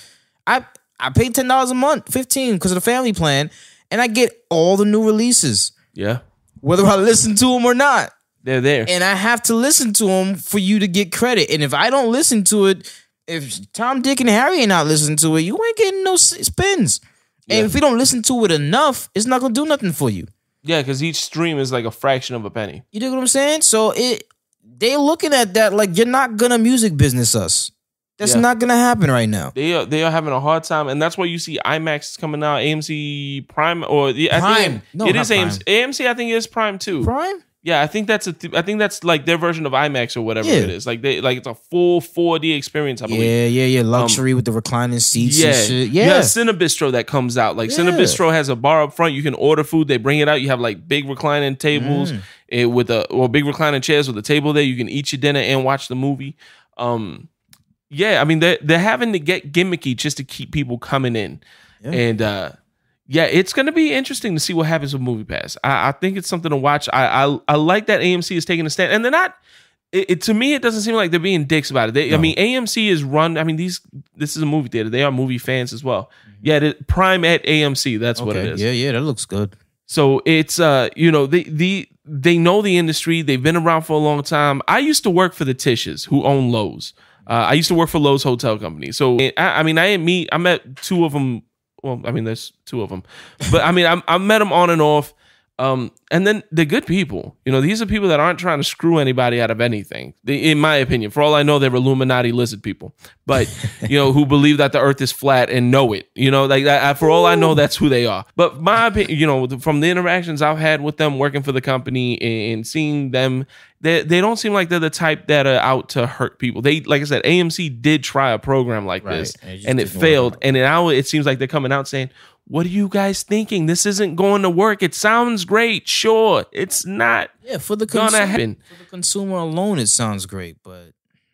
I pay $10 a month, $15 because of the family plan, and I get all the new releases.
Yeah.
Whether I listen to them or not.
They're there.
And I have to listen to them for you to get credit. And if I don't listen to it, if Tom, Dick, and Harry ain't not listening to it, you ain't getting no spins. Yeah. And if we don't listen to it enough, it's not going to do nothing for you.
Yeah, because each stream is like a fraction of a penny.
You dig what I'm saying? So they looking at that like you're not going to music business us. That's not going to happen right now.
They are having a hard time, and that's why you see IMAX is coming out, AMC Prime, or
Prime. No,
it is
Prime.
AMC. AMC, I think, is Prime too.
Prime?
Yeah, I think that's like their version of IMAX or whatever it is. Like it's a full 4D experience, I believe.
Yeah. Luxury with the reclining seats and shit. Yeah.
You have Cinebistro that comes out. Like Cinebistro has a bar up front. You can order food. They bring it out. You have like big reclining tables or big reclining chairs with a table there. You can eat your dinner and watch the movie. Yeah, I mean they're having to get gimmicky just to keep people coming in, and it's going to be interesting to see what happens with MoviePass. I think it's something to watch. I like that AMC is taking a stand, and they're not. To me, it doesn't seem like they're being dicks about it. I mean, AMC is run. I mean, this is a movie theater. They are movie fans as well. Yeah, Prime at AMC. That's what it is.
Yeah, that looks good.
So it's they know the industry. They've been around for a long time. I used to work for the Tishes, who own Lowe's. I used to work for Lowe's Hotel Company. So, I met two of them. Well, I mean, there's two of them. But, I mean, I met them on and off. And then the good people, these are people that aren't trying to screw anybody out of anything. In my opinion, for all I know, they're Illuminati lizard people, but who believe that the earth is flat and know it, like that. For all I know, that's who they are. But my opinion, from the interactions I've had with them working for the company and seeing them, they don't seem like they're the type that are out to hurt people. They, like I said, AMC did try a program like this and it failed. And now it seems like they're coming out saying, what are you guys thinking? This isn't going to work. It sounds great. Sure. It's not
for the gonna happen. For the consumer alone, it sounds great, but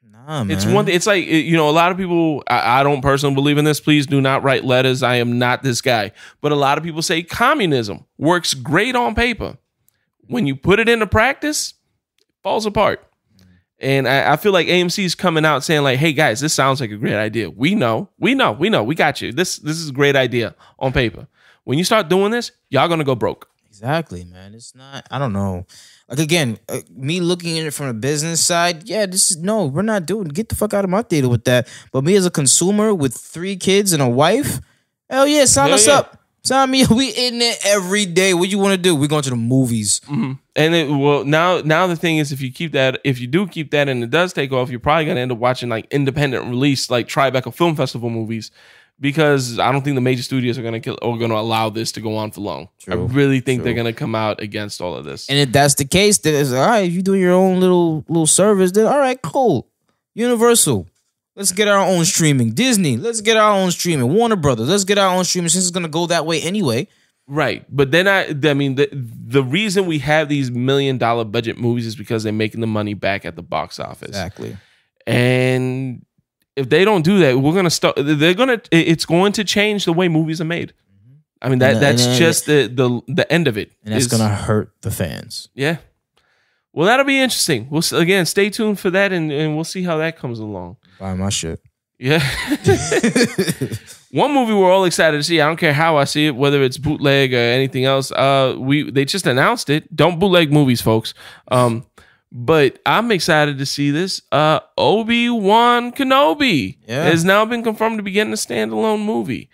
nah, man.
It's one thing. It's like, a lot of people, I don't personally believe in this. Please do not write letters. I am not this guy. But a lot of people say communism works great on paper. When you put it into practice, it falls apart. And I feel like AMC is coming out saying like, hey guys, this sounds like a great idea. We know, we got you. This is a great idea on paper. When you start doing this, y'all gonna go broke.
Exactly, man. It's not, I don't know. Like again, me looking at it from a business side, we're not doing, get the fuck out of my theater with that. But me as a consumer with 3 kids and a wife, hell yeah, sign us up. Sign me, we in there every day. What you want to do? We're going to the movies.
Mm-hmm. And now the thing is, if you do keep that and it does take off, you're probably going to end up watching like independent release, like Tribeca Film Festival movies, because I don't think the major studios are going to allow this to go on for long. True, I really think they're going to come out against all of this.
And if that's the case, then it's all right. If you're doing your own little service, then all right, cool. Universal. Let's get our own streaming. Disney, let's get our own streaming. Warner Brothers, let's get our own streaming since it's going to go that way anyway.
Right. But then the reason we have these $1 million budget movies is because they're making the money back at the box office.
Exactly.
And if they don't do that, it's going to change the way movies are made. I mean, that's just the end of it.
And that's going to hurt the fans.
Yeah. Well, that'll be interesting. We'll again stay tuned for that, and we'll see how that comes along.
Buy my shit.
Yeah. One movie we're all excited to see. I don't care how I see it, whether it's bootleg or anything else. They just announced it. Don't bootleg movies, folks. But I'm excited to see this. Obi-Wan Kenobi has now been confirmed to be getting a standalone movie.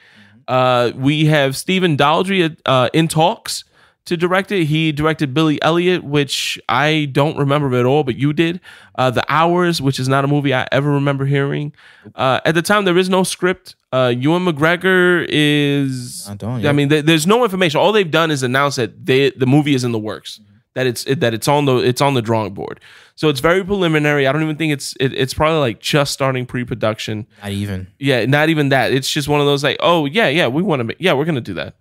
We have Stephen Daldry in talks to direct it. He directed Billy Elliot, which I don't remember at all, but you did. The Hours, which is not a movie I ever remember hearing. At the time, there is no script. Ewan McGregor is... I mean, there's no information. All they've done is announce that the movie is in the works, that it's on the drawing board. So it's very preliminary. I don't even think it's probably like just starting pre-production.
Not even.
Yeah, not even that. It's just one of those like, oh yeah, we're gonna do that.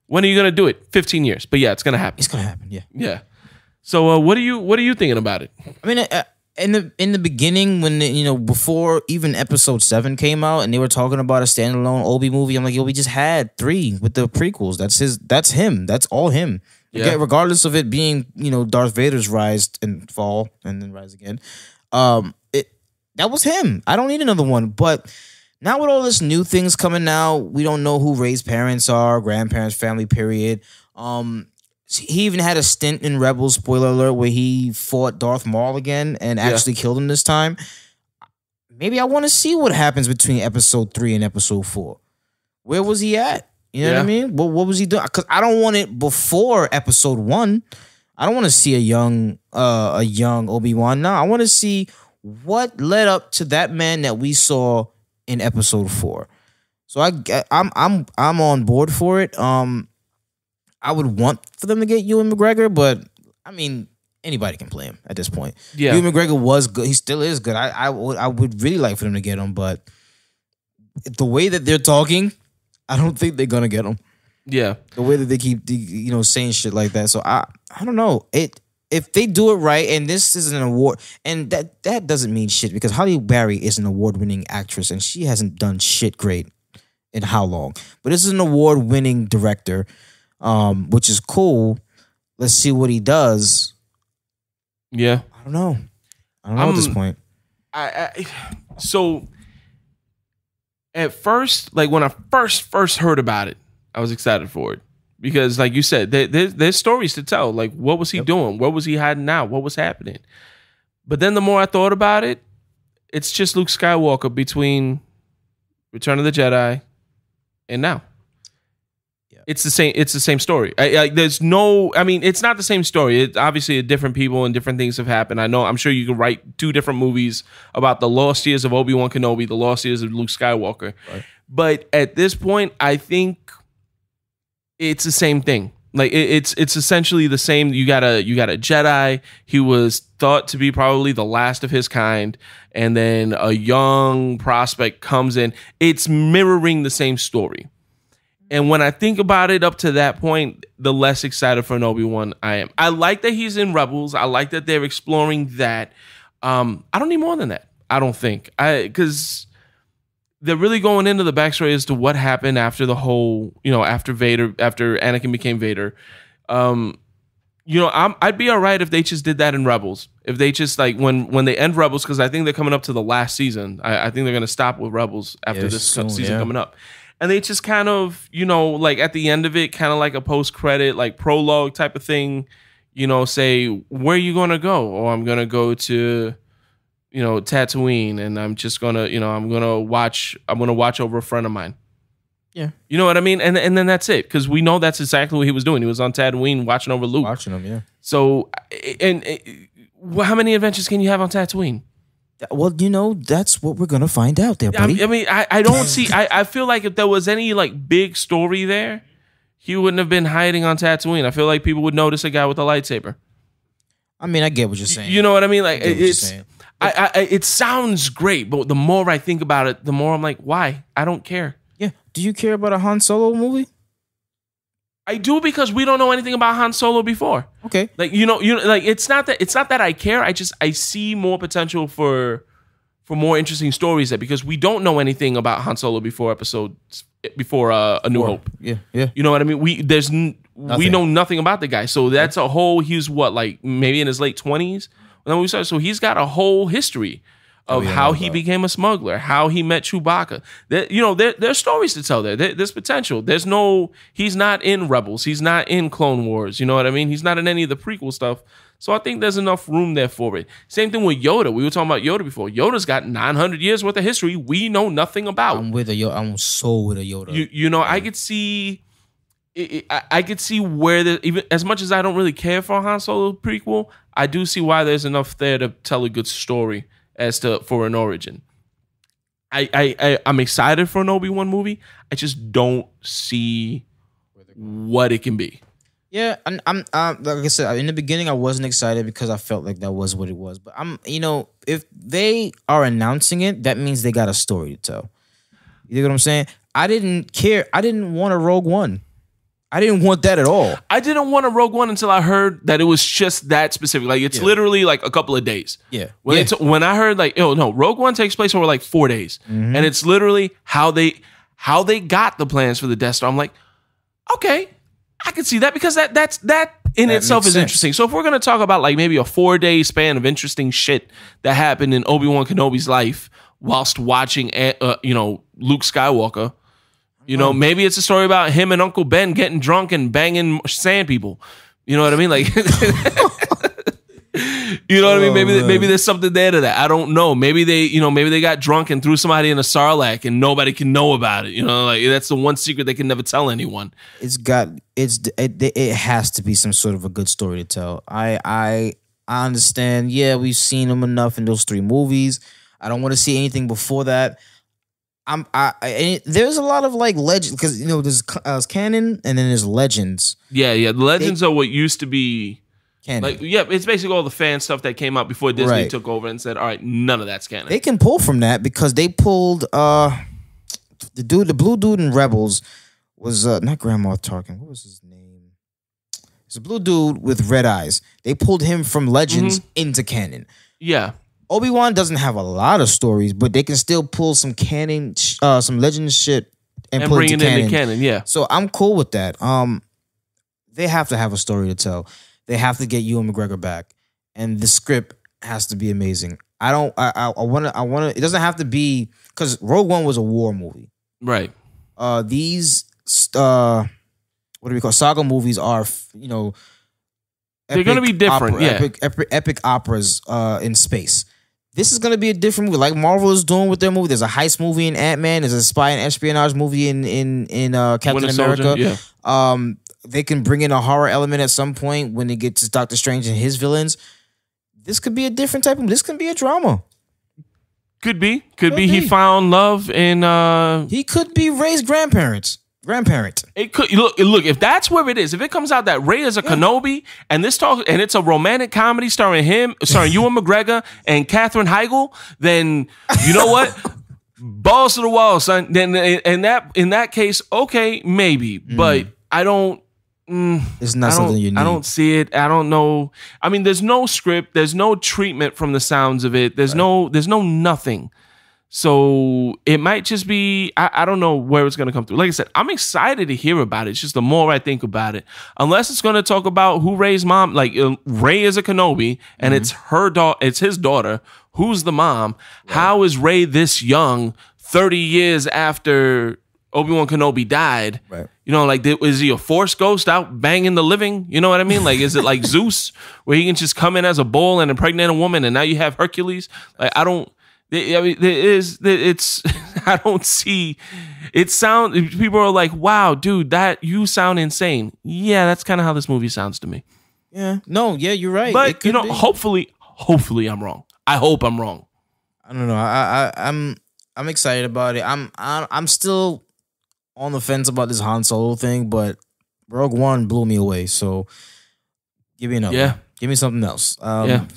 When are you gonna do it? 15 years. But yeah, it's gonna happen.
It's gonna happen. Yeah.
Yeah. So what are you thinking about it?
I mean, in the beginning, when before even episode 7 came out, and they were talking about a standalone Obi movie, I'm like, yo, we just had 3 with the prequels. That's him. That's all him. Yeah. Regardless of it being Darth Vader's rise and fall and then rise again, that was him. I don't need another one. But now with all this new things coming out, we don't know who Rey's parents are, grandparents, family, period. He even had a stint in Rebels, spoiler alert, where he fought Darth Maul again and actually killed him this time. Maybe I want to see what happens between episode 3 and episode 4. Where was he at? You know what I mean? What was he doing? Because I don't want it before episode 1. I don't want to see a young Obi-Wan. No, I want to see what led up to that man that we saw in episode 4. So I'm on board for it. I would want for them to get Ewan McGregor, but I mean, anybody can play him at this point. Yeah, Ewan McGregor was good. He still is good. I would really like for them to get him, but the way that they're talking, I don't think they're gonna get him.
Yeah,
the way that they keep saying shit like that. So I don't know. If they do it right, and this is an award, and that doesn't mean shit because Halle Berry is an award-winning actress, and she hasn't done shit great in how long? But this is an award-winning director, which is cool. Let's see what he does.
Yeah,
I don't know at this point.
So at first, like when I first heard about it, I was excited for it. Because, like you said, there's stories to tell. Like, what was he doing? Where was he hiding out? What was happening? But then the more I thought about it, it's just Luke Skywalker between Return of the Jedi and now.
Yeah.
It's the same. It's the same story. There's no. I mean, it's not the same story. It's obviously different people and different things have happened. I know. I'm sure you could write 2 different movies about the lost years of Obi-Wan Kenobi, the lost years of Luke Skywalker. Right. But at this point, I think it's the same thing. Like it's essentially the same. You got a Jedi. He was thought to be probably the last of his kind, and then a young prospect comes in. It's mirroring the same story. And when I think about it up to that point, the less excited for an Obi-Wan I am. I like that he's in Rebels. I like that they're exploring that. I don't need more than that. I don't think. Because they're really going into the backstory as to what happened after the whole, after Anakin became Vader. I'd be all right if they just did that in Rebels. If they just when they end Rebels, because I think they're coming up to the last season. I think they're going to stop with Rebels after this season coming up. And they just kind of, at the end of it, kind of like a post-credit, like prologue type of thing, say, where are you going to go? Or I'm going to go to, Tatooine, and I'm just going to, I'm going to watch over a friend of mine.
Yeah.
You know what I mean? And then that's it. Because we know that's exactly what he was doing. He was on Tatooine watching over Luke.
Watching him, yeah.
So, how many adventures can you have on Tatooine?
Well, that's what we're gonna find out there, buddy.
I mean, I don't see. I feel like if there was any big story there, he wouldn't have been hiding on Tatooine. I feel like people would notice a guy with a lightsaber.
I mean, I get what you're saying.
You know what I mean? Like it sounds great, but the more I think about it, the more I'm like, why? I don't care.
Yeah. Do you care about a Han Solo movie?
I do, because we don't know anything about Han Solo before.
Okay.
It's not that I care. I see more potential for more interesting stories there, because we don't know anything about Han Solo before A New Hope.
Yeah. Yeah.
You know what I mean? We know nothing about the guy. So that's a whole, he's maybe in his late 20s when we started. So he's got a whole history of how he became a smuggler, how he met Chewbacca. There's stories to tell there. There's potential. He's not in Rebels. He's not in Clone Wars. You know what I mean? He's not in any of the prequel stuff. So I think there's enough room there for it. Same thing with Yoda. We were talking about Yoda before. Yoda's got 900 years worth of history we know nothing about.
I'm so with a Yoda.
I could see... I could see where even as much as I don't really care for a Han Solo prequel, I do see why there's enough there to tell a good story for an origin. I'm excited for an Obi-Wan movie. I just don't see what it can be.
Yeah, and I'm like I said in the beginning, I wasn't excited because I felt like that was what it was. But if they are announcing it, that means they got a story to tell. You know what I'm saying? I didn't care. I didn't want a Rogue One. I didn't want that at all.
I didn't want a Rogue One until I heard that it was just that specific. Like, it's literally like a couple of days.
Yeah.
When I heard Rogue One takes place over like 4 days. Mm-hmm. And it's literally how they got the plans for the Death Star. I'm like, okay, I can see that, because that in itself is interesting. So if we're going to talk about like maybe a 4-day span of interesting shit that happened in Obi-Wan Kenobi's life whilst watching, Luke Skywalker, maybe it's a story about him and Uncle Ben getting drunk and banging sand people. You know what I mean? Like, you know what I mean? Maybe there's something there to that. I don't know. Maybe they got drunk and threw somebody in a Sarlacc and nobody can know about it. That's the one secret they can never tell anyone.
It has to be some sort of a good story to tell. I understand. Yeah, we've seen them enough in those 3 movies. I don't want to see anything before that. There's a lot of like legends, because there's canon and then there's legends.
Yeah. The legends are what used to be
canon.
Like, yeah, it's basically all the fan stuff that came out before Disney took over and said, all right, none of that's canon.
They can pull from that, because they pulled the blue dude in Rebels was not Grand Moff Tarkin. What was his name? It's a blue dude with red eyes. They pulled him from legends into canon.
Yeah.
Obi-Wan doesn't have a lot of stories, but they can still pull some canon, some legend shit and put
bring
it
into canon. Yeah.
So I'm cool with that. They have to have a story to tell. They have to get Ewan McGregor back, and the script has to be amazing. I want to. It doesn't have to be, because Rogue One was a war movie,
right?
These what do we call saga movies are
they're going to be different.
Epic operas in space. this is gonna be a different movie, like Marvel is doing with their movie. There's a heist movie in Ant-Man. There's a spy and espionage movie in Captain
Winter
America.
Soldier, yeah.
They can bring in a horror element at some point when it gets to Doctor Strange and his villains. This could be a different type of. This could be a drama.
Could be. He found love in.
He could be Rey's grandparent.
It could look if that's where it is. If it comes out that Rey is a Kenobi and it's a romantic comedy starring Ewan McGregor and Katherine Heigl, then you know what? Balls to the wall, son. Then in that case, okay, maybe, but I don't.
It's not something you need.
I don't see it. I don't know. I mean, there's no script. There's no treatment from the sounds of it. There's no nothing. So it might just be, I don't know where it's going to come through. Like I said, I'm excited to hear about it. It's just the more I think about it, unless it's going to talk about who Rey's mom, like Rey is a Kenobi and it's his daughter. Who's the mom? Right. How is Rey this young 30 years after Obi-Wan Kenobi died? Right. You know, like, is he a Force ghost out banging the living? You know what I mean? Like, is it like Zeus where he can just come in as a bull and impregnate a woman and now you have Hercules? Like, I don't see it. People are like, wow, dude, that you sound insane. Yeah, that's kind of how this movie sounds to me.
Yeah. No, yeah, you're right.
But you know, hopefully I'm wrong. I hope I'm wrong.
I don't know. I'm excited about it. I'm still on the fence about this Han Solo thing, but Rogue One blew me away. So give me another. Yeah. Give me something else. I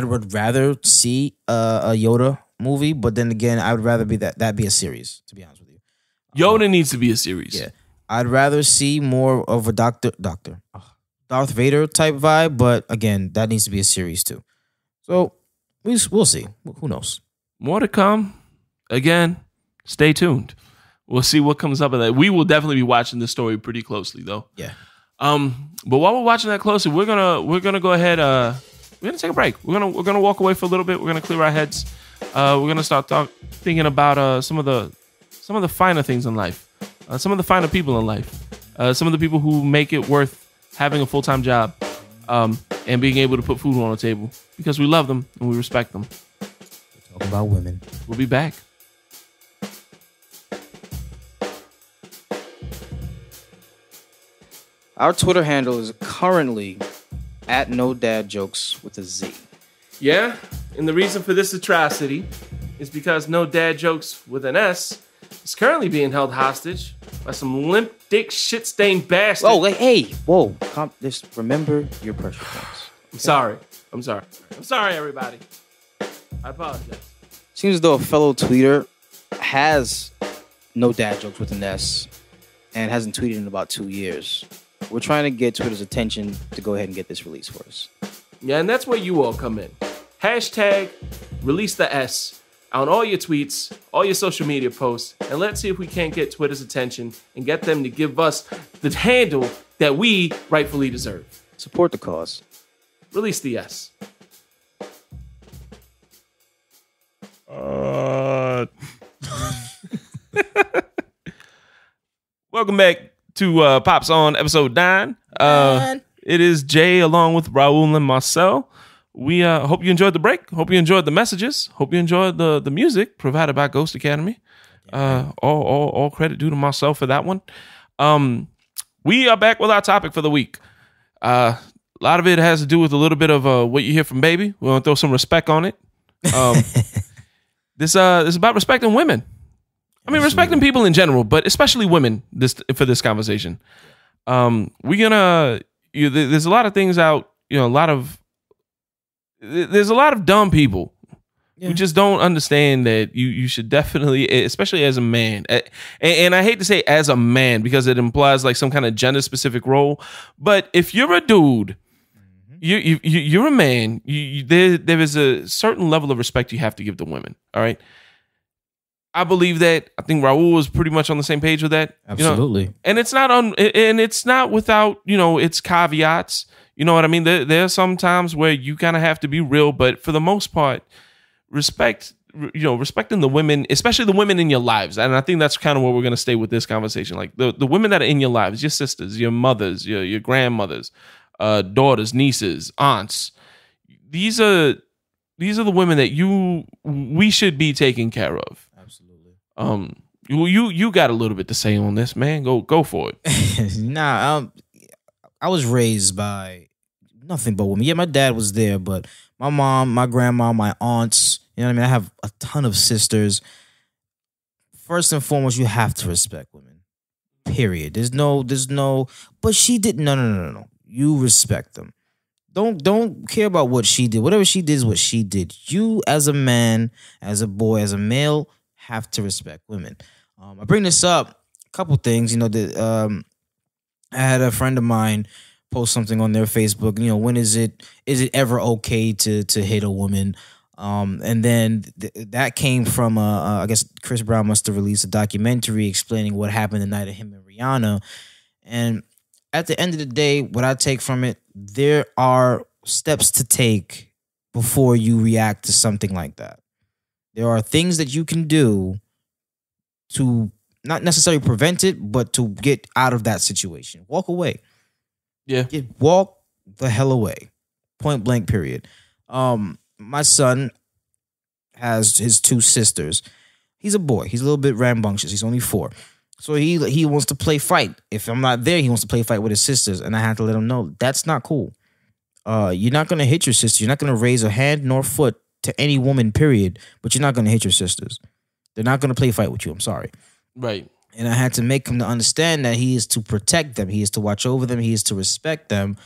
would rather see a Yoda movie, but then again, I would rather be that be a series. To be honest with you,
Yoda needs to be a series.
Yeah, I'd rather see more of a Darth Vader type vibe, but again, that needs to be a series too. So we'll see. Who knows?
More to come. Again, stay tuned. We'll see what comes up of that. We will definitely be watching this story pretty closely, though.
Yeah.
But while we're watching that closely, we're gonna go ahead. We're gonna take a break. We're gonna walk away for a little bit. We're gonna clear our heads. We're gonna start thinking about some of the finer things in life, some of the finer people in life, some of the people who make it worth having a full-time job, and being able to put food on the table because we love them and we respect them.
We'll talk about women.
We'll be back.
Our Twitter handle is currently at NoDadJokes with a Z.
Yeah, and the reason for this atrocity is because No Dad Jokes with an S is currently being held hostage by some limp dick shit-stained bastard.
Oh, hey, whoa. Just remember your pressure points.
I'm sorry, everybody. I apologize.
Seems as though a fellow tweeter has No Dad Jokes with an S and hasn't tweeted in about 2 years. We're trying to get Twitter's attention to go ahead and get this released for us.
Yeah, and that's where you all come in. Hashtag release the S on all your tweets, all your social media posts, and let's see if we can't get Twitter's attention and get them to give us the handle that we rightfully deserve.
Support the cause.
Release the S. Welcome back to Pops On episode 9. It is Jay along with Raul and Marcel. We hope you enjoyed the break. Hope you enjoyed the messages. Hope you enjoyed the music provided by Ghost Academy. All credit due to Marcel for that one. We are back with our topic for the week. A lot of it has to do with a little bit of what you hear from Baby. We want to throw some respect on it. This is about respecting women. I mean, respecting people in general, but especially women. For this conversation, there's a lot of things out. There's a lot of dumb people who just don't understand that you should definitely, especially as a man, and I hate to say as a man because it implies like some kind of gender specific role. But if you're a dude, you're a man. There is a certain level of respect you have to give to women. All right. I believe that. I think Raul was pretty much on the same page with that.
Absolutely.
And it's not without, its caveats. You know what I mean? There are some times where you kind of have to be real, but for the most part, respecting the women, especially the women in your lives. And I think that's kind of where we're going to stay with this conversation. Like the women that are in your lives, your sisters, your mothers, your grandmothers, daughters, nieces, aunts. These are These are the women that we should be taking care of.
Absolutely.
You got a little bit to say on this, man. Go for it.
I was raised by nothing but women. Yeah, my dad was there, but my mom, my grandma, my aunts, you know what I mean? I have a ton of sisters. First and foremost, you have to respect women. Period. There's no, but she didn't. No. You respect them. Don't care about what she did. Whatever she did is what she did. You as a man, as a boy, as a male, have to respect women. I bring this up, a couple things, you know, that I had a friend of mine post something on their Facebook, you know, when is it ever okay to hit a woman? And then that came from, I guess Chris Brown must have released a documentary explaining what happened the night of him and Rihanna. And at the end of the day, what I take from it, there are steps to take before you react to something like that. There are things that you can do to not necessarily prevent it, but to get out of that situation. Walk away.
Yeah.
Walk the hell away. Point blank, period. My son has his two sisters. He's a boy. He's a little bit rambunctious. He's only 4. So he wants to play fight. If I'm not there, he wants to play fight with his sisters. And I have to let him know that's not cool. You're not going to hit your sister. You're not going to raise a hand nor foot to any woman, period. But you're not going to hit your sisters. They're not going to play fight with you. I'm sorry.
Right.
And I had to make him to understand that he is to protect them. He is to watch over them. He is to respect them.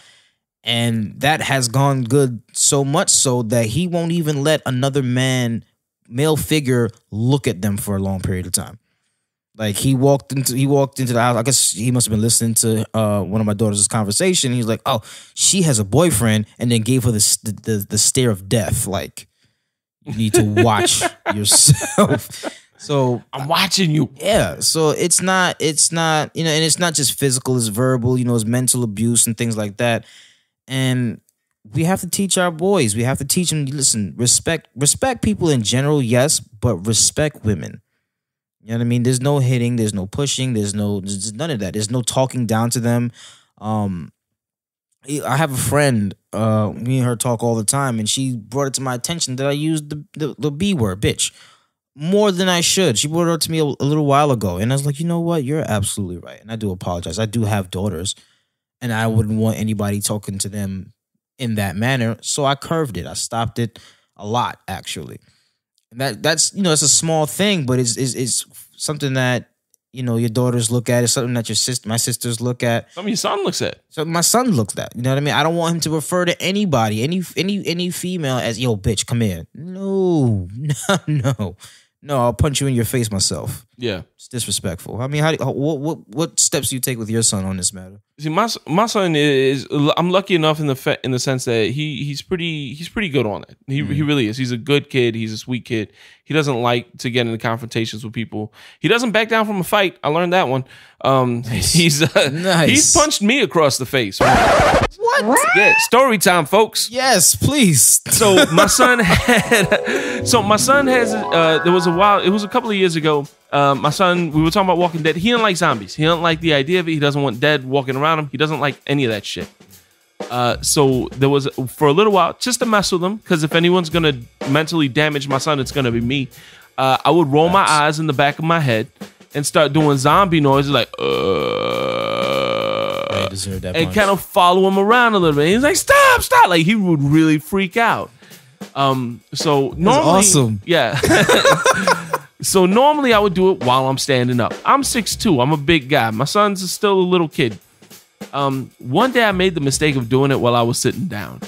And that has gone good so much so that he won't even let another male figure look at them for a long period of time. Like he walked into the house. I guess he must have been listening to one of my daughter's conversation. He's like, "Oh, she has a boyfriend," and then gave her the stare of death. Like, you need to watch yourself. So
I'm watching you.
Yeah. So it's not, you know, and it's not just physical, it's verbal, you know, it's mental abuse and things like that. And we have to teach our boys. We have to teach them, listen, respect people in general, yes, but respect women. You know what I mean? There's no hitting, there's no pushing, there's none of that. There's no talking down to them. I have a friend, me and her talk all the time, and she brought it to my attention that I used the B word, bitch, more than I should. She brought it up to me a little while ago, and I was like, you know what? You're absolutely right. And I do apologize. I do have daughters, and I wouldn't want anybody talking to them in that manner. So I curved it. I stopped it a lot, actually. And that's you know, it's a small thing, but it's something that, you know, your daughters look at. It's something that my sisters look at.
Something your son looks at.
So my son looks at. You know what I mean? I don't want him to refer to anybody, any female as, yo, bitch, come here. No. I'll punch you in your face myself.
Yeah,
it's disrespectful. I mean, what steps do you take with your son on this matter?
See, my son is. I'm lucky enough in the sense that he's pretty good on it. He really is. He's a good kid. He's a sweet kid. He doesn't like to get into confrontations with people. He doesn't back down from a fight. I learned that one. Nice. He's punched me across the face.
What?
Yeah, story time, folks.
Yes, please.
So my son has. There was a while. It was a couple of years ago. My son, we were talking about Walking Dead. He doesn't like zombies. He doesn't like the idea of it. He doesn't want dead walking around him. He doesn't like any of that shit. So there was, for a little while, just to mess with him, because if anyone's going to mentally damage my son, it's going to be me. I would roll my eyes in the back of my head and start doing zombie noises like, and kind of follow him around a little bit. He's like, stop. Like, he would really freak out. So normally,
awesome.
Yeah. So normally I would do it while I'm standing up. I'm 6'2". I'm a big guy. My son's still a little kid. One day I made the mistake of doing it while I was sitting down,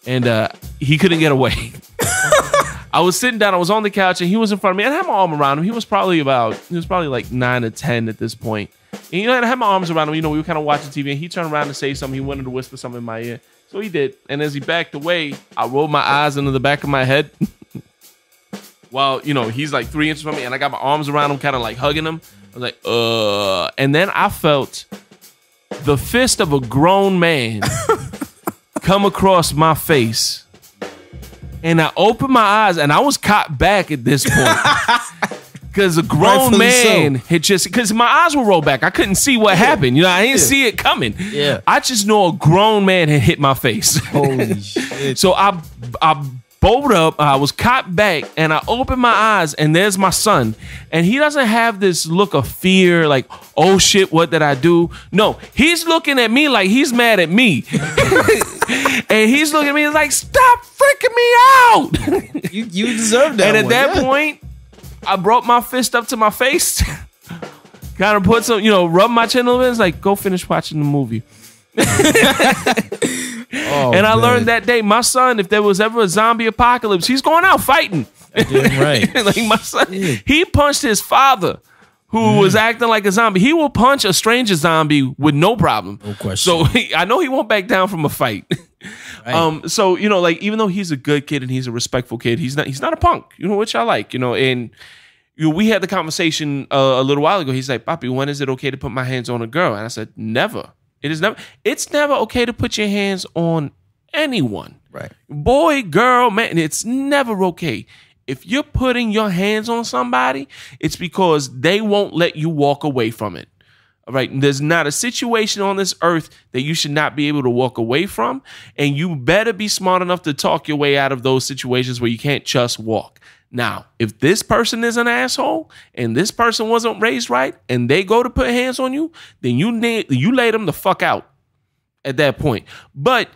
and he couldn't get away. I was sitting down. I was on the couch, and he was in front of me. I had my arm around him. He was probably like 9 or 10 at this point. And, you know, I had my arms around him. You know, we were kind of watching TV, and he turned around to say something. He wanted to whisper something in my ear. So he did. And as he backed away, I rolled my eyes into the back of my head. While, you know, he's like 3 inches from me, and I got my arms around him, kind of like hugging him. I was like, And then I felt the fist of a grown man come across my face. And I opened my eyes, and I was caught back at this point. Because a grown man had just, because my eyes were rolled back. I couldn't see what happened. You know, I didn't see it coming.
Yeah.
I just know a grown man had hit my face.
Holy shit.
So I bolted up. I was cocked back, and I opened my eyes, and there's my son. And he doesn't have this look of fear, like, oh shit, what did I do? No, he's looking at me like he's mad at me. And he's looking at me like, stop freaking me out.
You deserve that.
And at that point, I brought my fist up to my face, kind of put some, rub my chin a little bit. It's like, go finish watching the movie. And I learned that day, my son, if there was ever a zombie apocalypse, he's going out fighting.
Right.
Like my son, he punched his father, who was acting like a zombie. He will punch a stranger zombie with no problem.
No question.
So I know he won't back down from a fight. Right. So like, even though he's a good kid and he's a respectful kid, he's not a punk. Which I like. And we had the conversation a little while ago. He's like, Papi, when is it okay to put my hands on a girl? And I said, never. It's never okay to put your hands on anyone.
Right. Boy,
girl, man, it's never okay. If you're putting your hands on somebody, it's because they won't let you walk away from it. All right. There's not a situation on this earth that you should not be able to walk away from. And you better be smart enough to talk your way out of those situations where you can't just walk. Now, if this person is an asshole and this person wasn't raised right and they go to put hands on you, then you lay them the fuck out at that point. But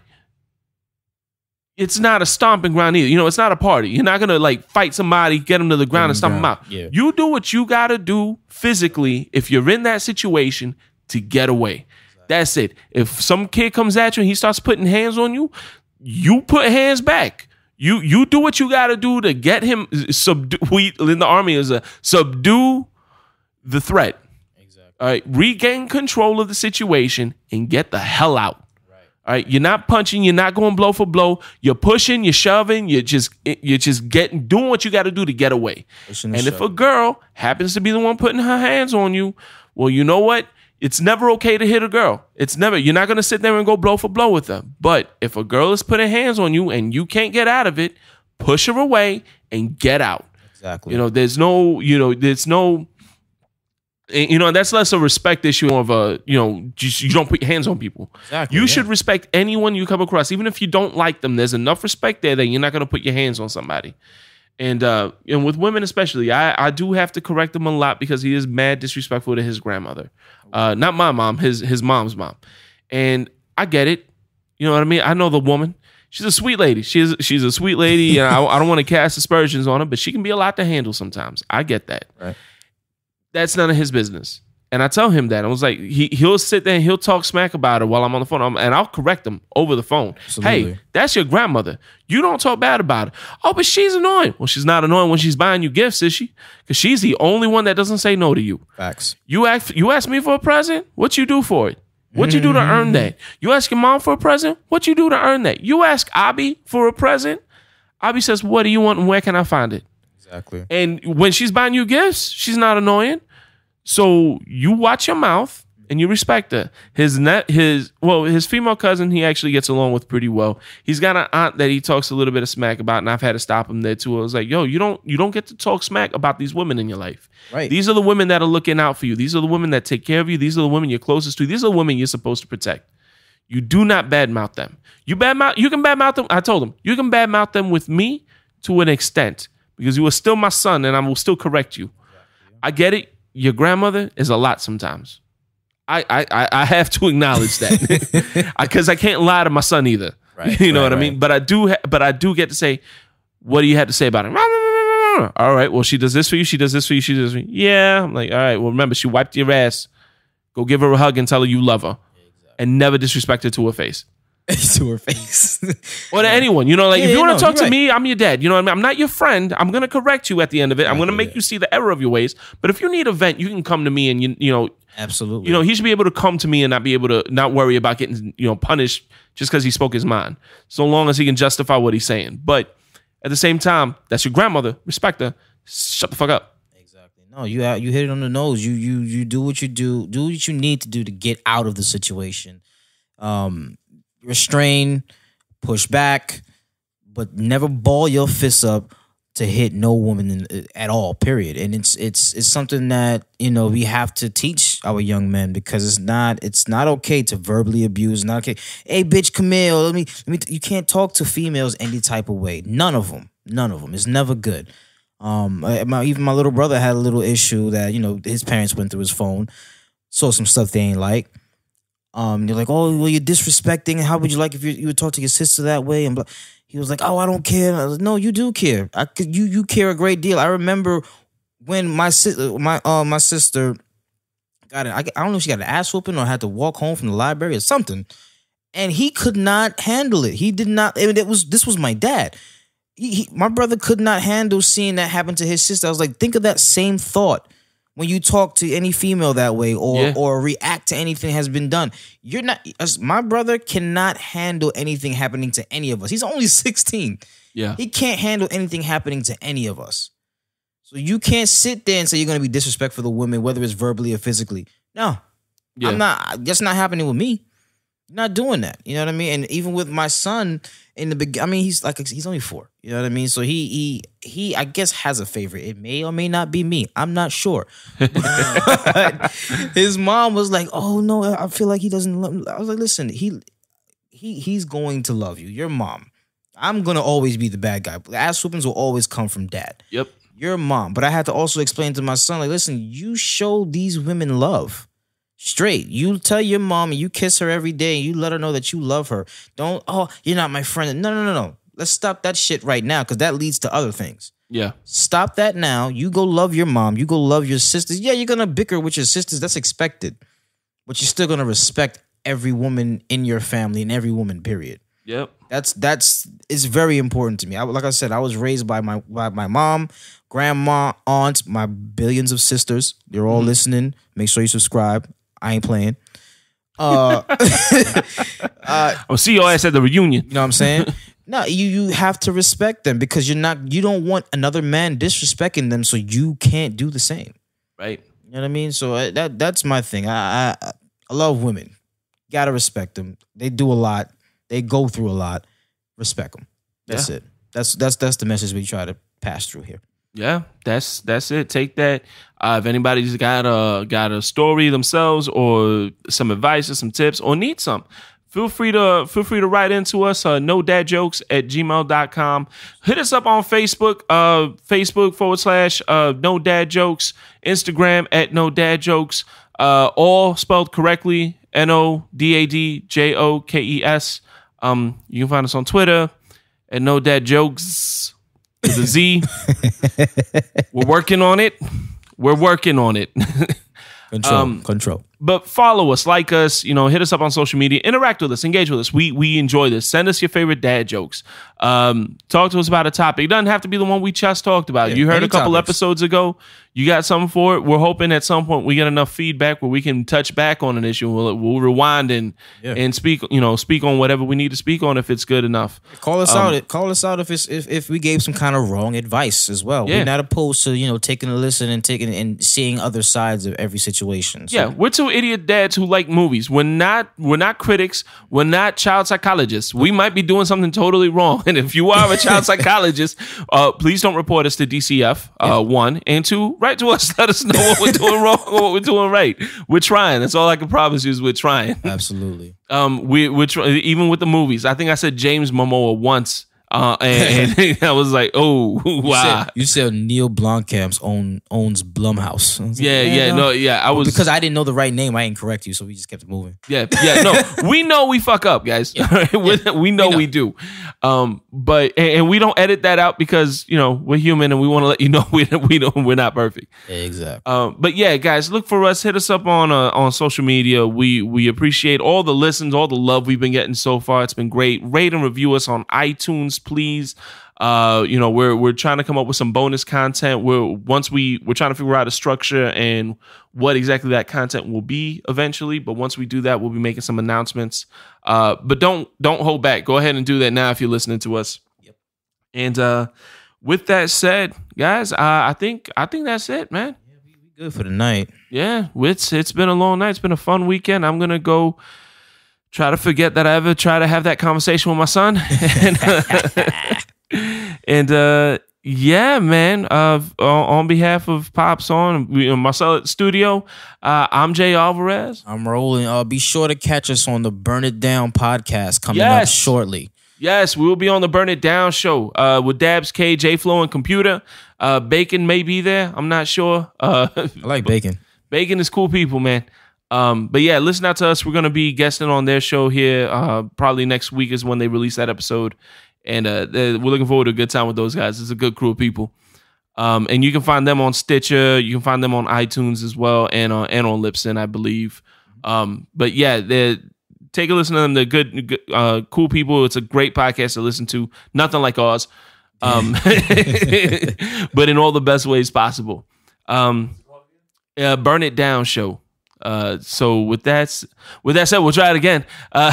it's not a stomping ground either. It's not a party. You're not going to like fight somebody, get them to the ground and stomp them out.
Yeah.
You do what you got to do physically if you're in that situation to get away. Exactly. That's it. If some kid comes at you and he starts putting hands on you, you put hands back. You do what you got to do to get him subdue. We in the army is subdue the threat.
Exactly.
All right, regain control of the situation and get the hell out. Right. All right, you're not punching, you're not going blow for blow. You're pushing, you're shoving, you're just doing what you got to do to get away. And if a girl happens to be the one putting her hands on you, well, you know what? It's never okay to hit a girl. You're not going to sit there and go blow for blow with her. But if a girl is putting hands on you and you can't get out of it, push her away and get out.
Exactly.
There's no, that's less a respect issue of you don't put your hands on people.
Exactly.
You should respect anyone you come across. Even if you don't like them, there's enough respect there that you're not going to put your hands on somebody. And with women especially, I do have to correct him a lot because he is mad disrespectful to his grandmother. Not my mom, his mom's mom. And I get it. You know what I mean? I know the woman. She's a sweet lady. She's a sweet lady. And I don't want to cast aspersions on her, but she can be a lot to handle sometimes. I get that.
Right.
That's none of his business. And I tell him that. I was like, he'll sit there and he'll talk smack about her while I'm on the phone. And I'll correct him over the phone.
Absolutely.
Hey, that's your grandmother. You don't talk bad about her. Oh, but she's annoying. Well, she's not annoying when she's buying you gifts, is she? Because she's the only one that doesn't say no to you.
Facts.
You ask me for a present? What you do for it? What you do to earn that? You ask your mom for a present? What you do to earn that? You ask Abby for a present? Abby says, what do you want and where can I find it?
Exactly.
And when she's buying you gifts, she's not annoying. So you watch your mouth and you respect her. His female cousin, he actually gets along with pretty well. He's got an aunt that he talks a little bit of smack about, and I've had to stop him there too. I was like, yo, you don't get to talk smack about these women in your life.
Right.
These are the women that are looking out for you. These are the women that take care of you. These are the women you're closest to. These are the women you're supposed to protect. You do not badmouth them. You can badmouth them. I told him, you can badmouth them with me to an extent because you are still my son and I will still correct you. I get it. Your grandmother is a lot sometimes. I have to acknowledge that because I can't lie to my son either.
Right,
you know what I mean? But I do get to say, what do you have to say about her? All right, well, she does this for you. She does this for you. She does this for you. Yeah. I'm like, all right, well, remember, she wiped your ass. Go give her a hug and tell her you love her. Exactly. And never disrespect her to her face.
To her face.
Or to anyone. If you want to talk to me, I'm your dad. You know what I mean? I'm not your friend. I'm going to correct you at the end of it. I'm going to make you see the error of your ways. But if you need a vent, you can come to me and,
absolutely.
He should be able to come to me and not be able to not worry about getting, punished just because he spoke his mind. So long as he can justify what he's saying. But at the same time, that's your grandmother. Respect her. Shut the fuck up.
Exactly. No, you hit it on the nose. You do what you do. Do what you need to do to get out of the situation. Restrain, push back, but never ball your fists up to hit no woman at all, period. And it's something that, you know, we have to teach our young men, because it's not okay to verbally abuse. Not okay. Hey, bitch, come here. Let me. You can't talk to females any type of way. None of them. It's never good. Even my little brother had a little issue that, you know, his parents went through his phone, saw some stuff they ain't like. They're like, oh, well, you're disrespecting. How would you like if you would talk to your sister that way? And blah. He was like, oh, I don't care. I was like, no, you do care. You care a great deal. I remember when my sister got it. I don't know if she got an ass whooping or had to walk home from the library or something, and he could not handle it. He did not. I mean, this was my dad. My brother could not handle seeing that happen to his sister. I was like, think of that same thought when you talk to any female that way, or react to anything has been done. You're not. My brother cannot handle anything happening to any of us. He's only 16.
Yeah,
he can't handle anything happening to any of us. So you can't sit there and say you're going to be disrespectful to women, whether it's verbally or physically. No, I'm not. That's not happening with me. Not doing that. You know what I mean? And even with my son in the beginning, I mean, he's only 4. You know what I mean? So he I guess has a favorite. It may or may not be me. I'm not sure. But his mom was like, "Oh no, I feel like he doesn't love me." I was like, "Listen, he's going to love you. Your mom. I'm gonna always be the bad guy. Ass whoopings will always come from dad.
Yep.
Your mom." But I had to also explain to my son, like, listen, you show these women love. Straight. You tell your mom and you kiss her every day and you let her know that you love her. Don't, oh, you're not my friend. No. Let's stop that shit right now, because that leads to other things.
Yeah.
Stop that now. You go love your mom. You go love your sisters. Yeah, you're going to bicker with your sisters. That's expected. But you're still going to respect every woman in your family and every woman, period.
Yep.
It's very important to me. Like I said, I was raised by my mom, grandma, aunts, my billions of sisters. They're all listening. Make sure you subscribe. I ain't playing.
I'll see your ass at the reunion.
You know what I'm saying? No, you have to respect them, because you don't want another man disrespecting them, so you can't do the same.
Right.
You know what I mean? So that's my thing. I love women. Gotta respect them. They do a lot. They go through a lot. Respect them. That's it. That's the message we try to pass through here.
Yeah, that's it. Take that. If anybody's got a story themselves, or some advice or some tips, or need some, feel free to write into us. nodadjokes@gmail.com. Hit us up on Facebook. Facebook /NoDadJokes. Instagram @NoDadJokes. All spelled correctly. NODADJOKES. You can find us on Twitter @NoDadJokes. With a Z. We're working on it.
Control.
But follow us, like us, hit us up on social media, interact with us, engage with us. We enjoy this. Send us your favorite dad jokes. Talk to us about a topic. It doesn't have to be the one we just talked about. You heard a couple episodes ago. You got something for it. We're hoping at some point we get enough feedback where we can touch back on an issue. We'll rewind and speak on whatever we need to speak on if it's good enough.
Call us out. Call us out if we gave some kind of wrong advice as well. We're not opposed to taking a listen and seeing other sides of every situation. So.
Yeah, we're two idiot dads who like movies. We're not critics. We're not child psychologists. We might be doing something totally wrong. And if you are a child psychologist, please don't report us to DCF. 1 and 2. Write to us. Let us know what we're doing wrong or what we're doing right. We're trying. That's all I can promise you is we're trying.
Absolutely.
We're even with the movies. I think I said James Momoa once. And I was like, oh, wow.
You said Neil Blomkamp's owns Blumhouse.
I was
because I didn't know the right name. I didn't correct you, so we just kept moving.
No, we know we fuck up, guys. We know we do. But we don't edit that out because we're human and we want to let you know we're not perfect.
Exactly.
But yeah, guys, look for us. Hit us up on social media. We appreciate all the listens, all the love we've been getting so far. It's been great. Rate and review us on iTunes, please. We're trying to come up with some bonus content. We're trying to figure out a structure and what exactly that content will be eventually. But once we do that, we'll be making some announcements. But don't hold back. Go ahead and do that now if you're listening to us.
Yep.
And with that said, guys, I think that's it, man.
Yeah, we good for the night.
Yeah, it's been a long night. It's been a fun weekend. I'm gonna go try to forget that I ever try to have that conversation with my son. And Yeah, man. On behalf of Pops On, Marcel Studio, I'm Jay Alvarez.
I'm rolling. Be sure to catch us on the Burn It Down podcast coming up shortly.
Yes, we will be on the Burn It Down show with Dabs, K, J Flow, and Computer. Bacon may be there. I'm not sure.
I like Bacon.
Bacon is cool people, man. But yeah, listen out to us. We're going to be guesting on their show here. Probably next week is when they release that episode. And we're looking forward to a good time with those guys. It's a good crew of people. And you can find them on Stitcher. You can find them on iTunes as well and on Libsyn, I believe. But yeah, take a listen to them. They're good, cool people. It's a great podcast to listen to. Nothing like ours. But in all the best ways possible. Burn It Down show. So with that said, we'll try it again. We're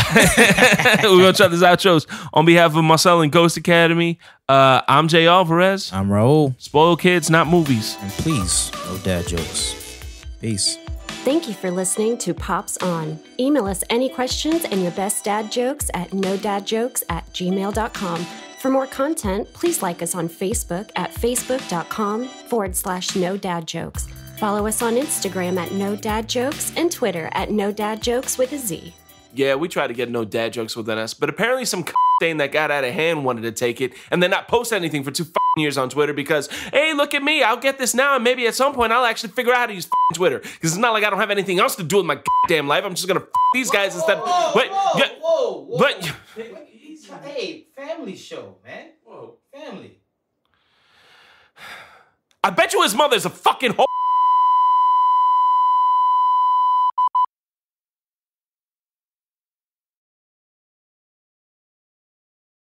gonna try this outros. On behalf of Marcel and Ghost Academy, I'm Jay Alvarez.
I'm Raul.
Spoil kids, not movies.
And please, no dad jokes. Peace.
Thank you for listening to Pops On. Email us any questions and your best dad jokes at nodadjokes@gmail.com. For more content, please like us on Facebook at facebook.com/nodadjokes. Follow us on Instagram at nodadjokes and Twitter at nodadjokes with a Z.
Yeah, we try to get no dad jokes within us, but apparently some thing that got out of hand wanted to take it and then not post anything for 2 years on Twitter because, hey, look at me, I'll get this now and maybe at some point I'll actually figure out how to use Twitter because it's not like I don't have anything else to do with my damn life. I'm just gonna these guys instead.
Whoa. Hey, family show, man. Whoa, family.
I bet you his mother's a fucking hoe.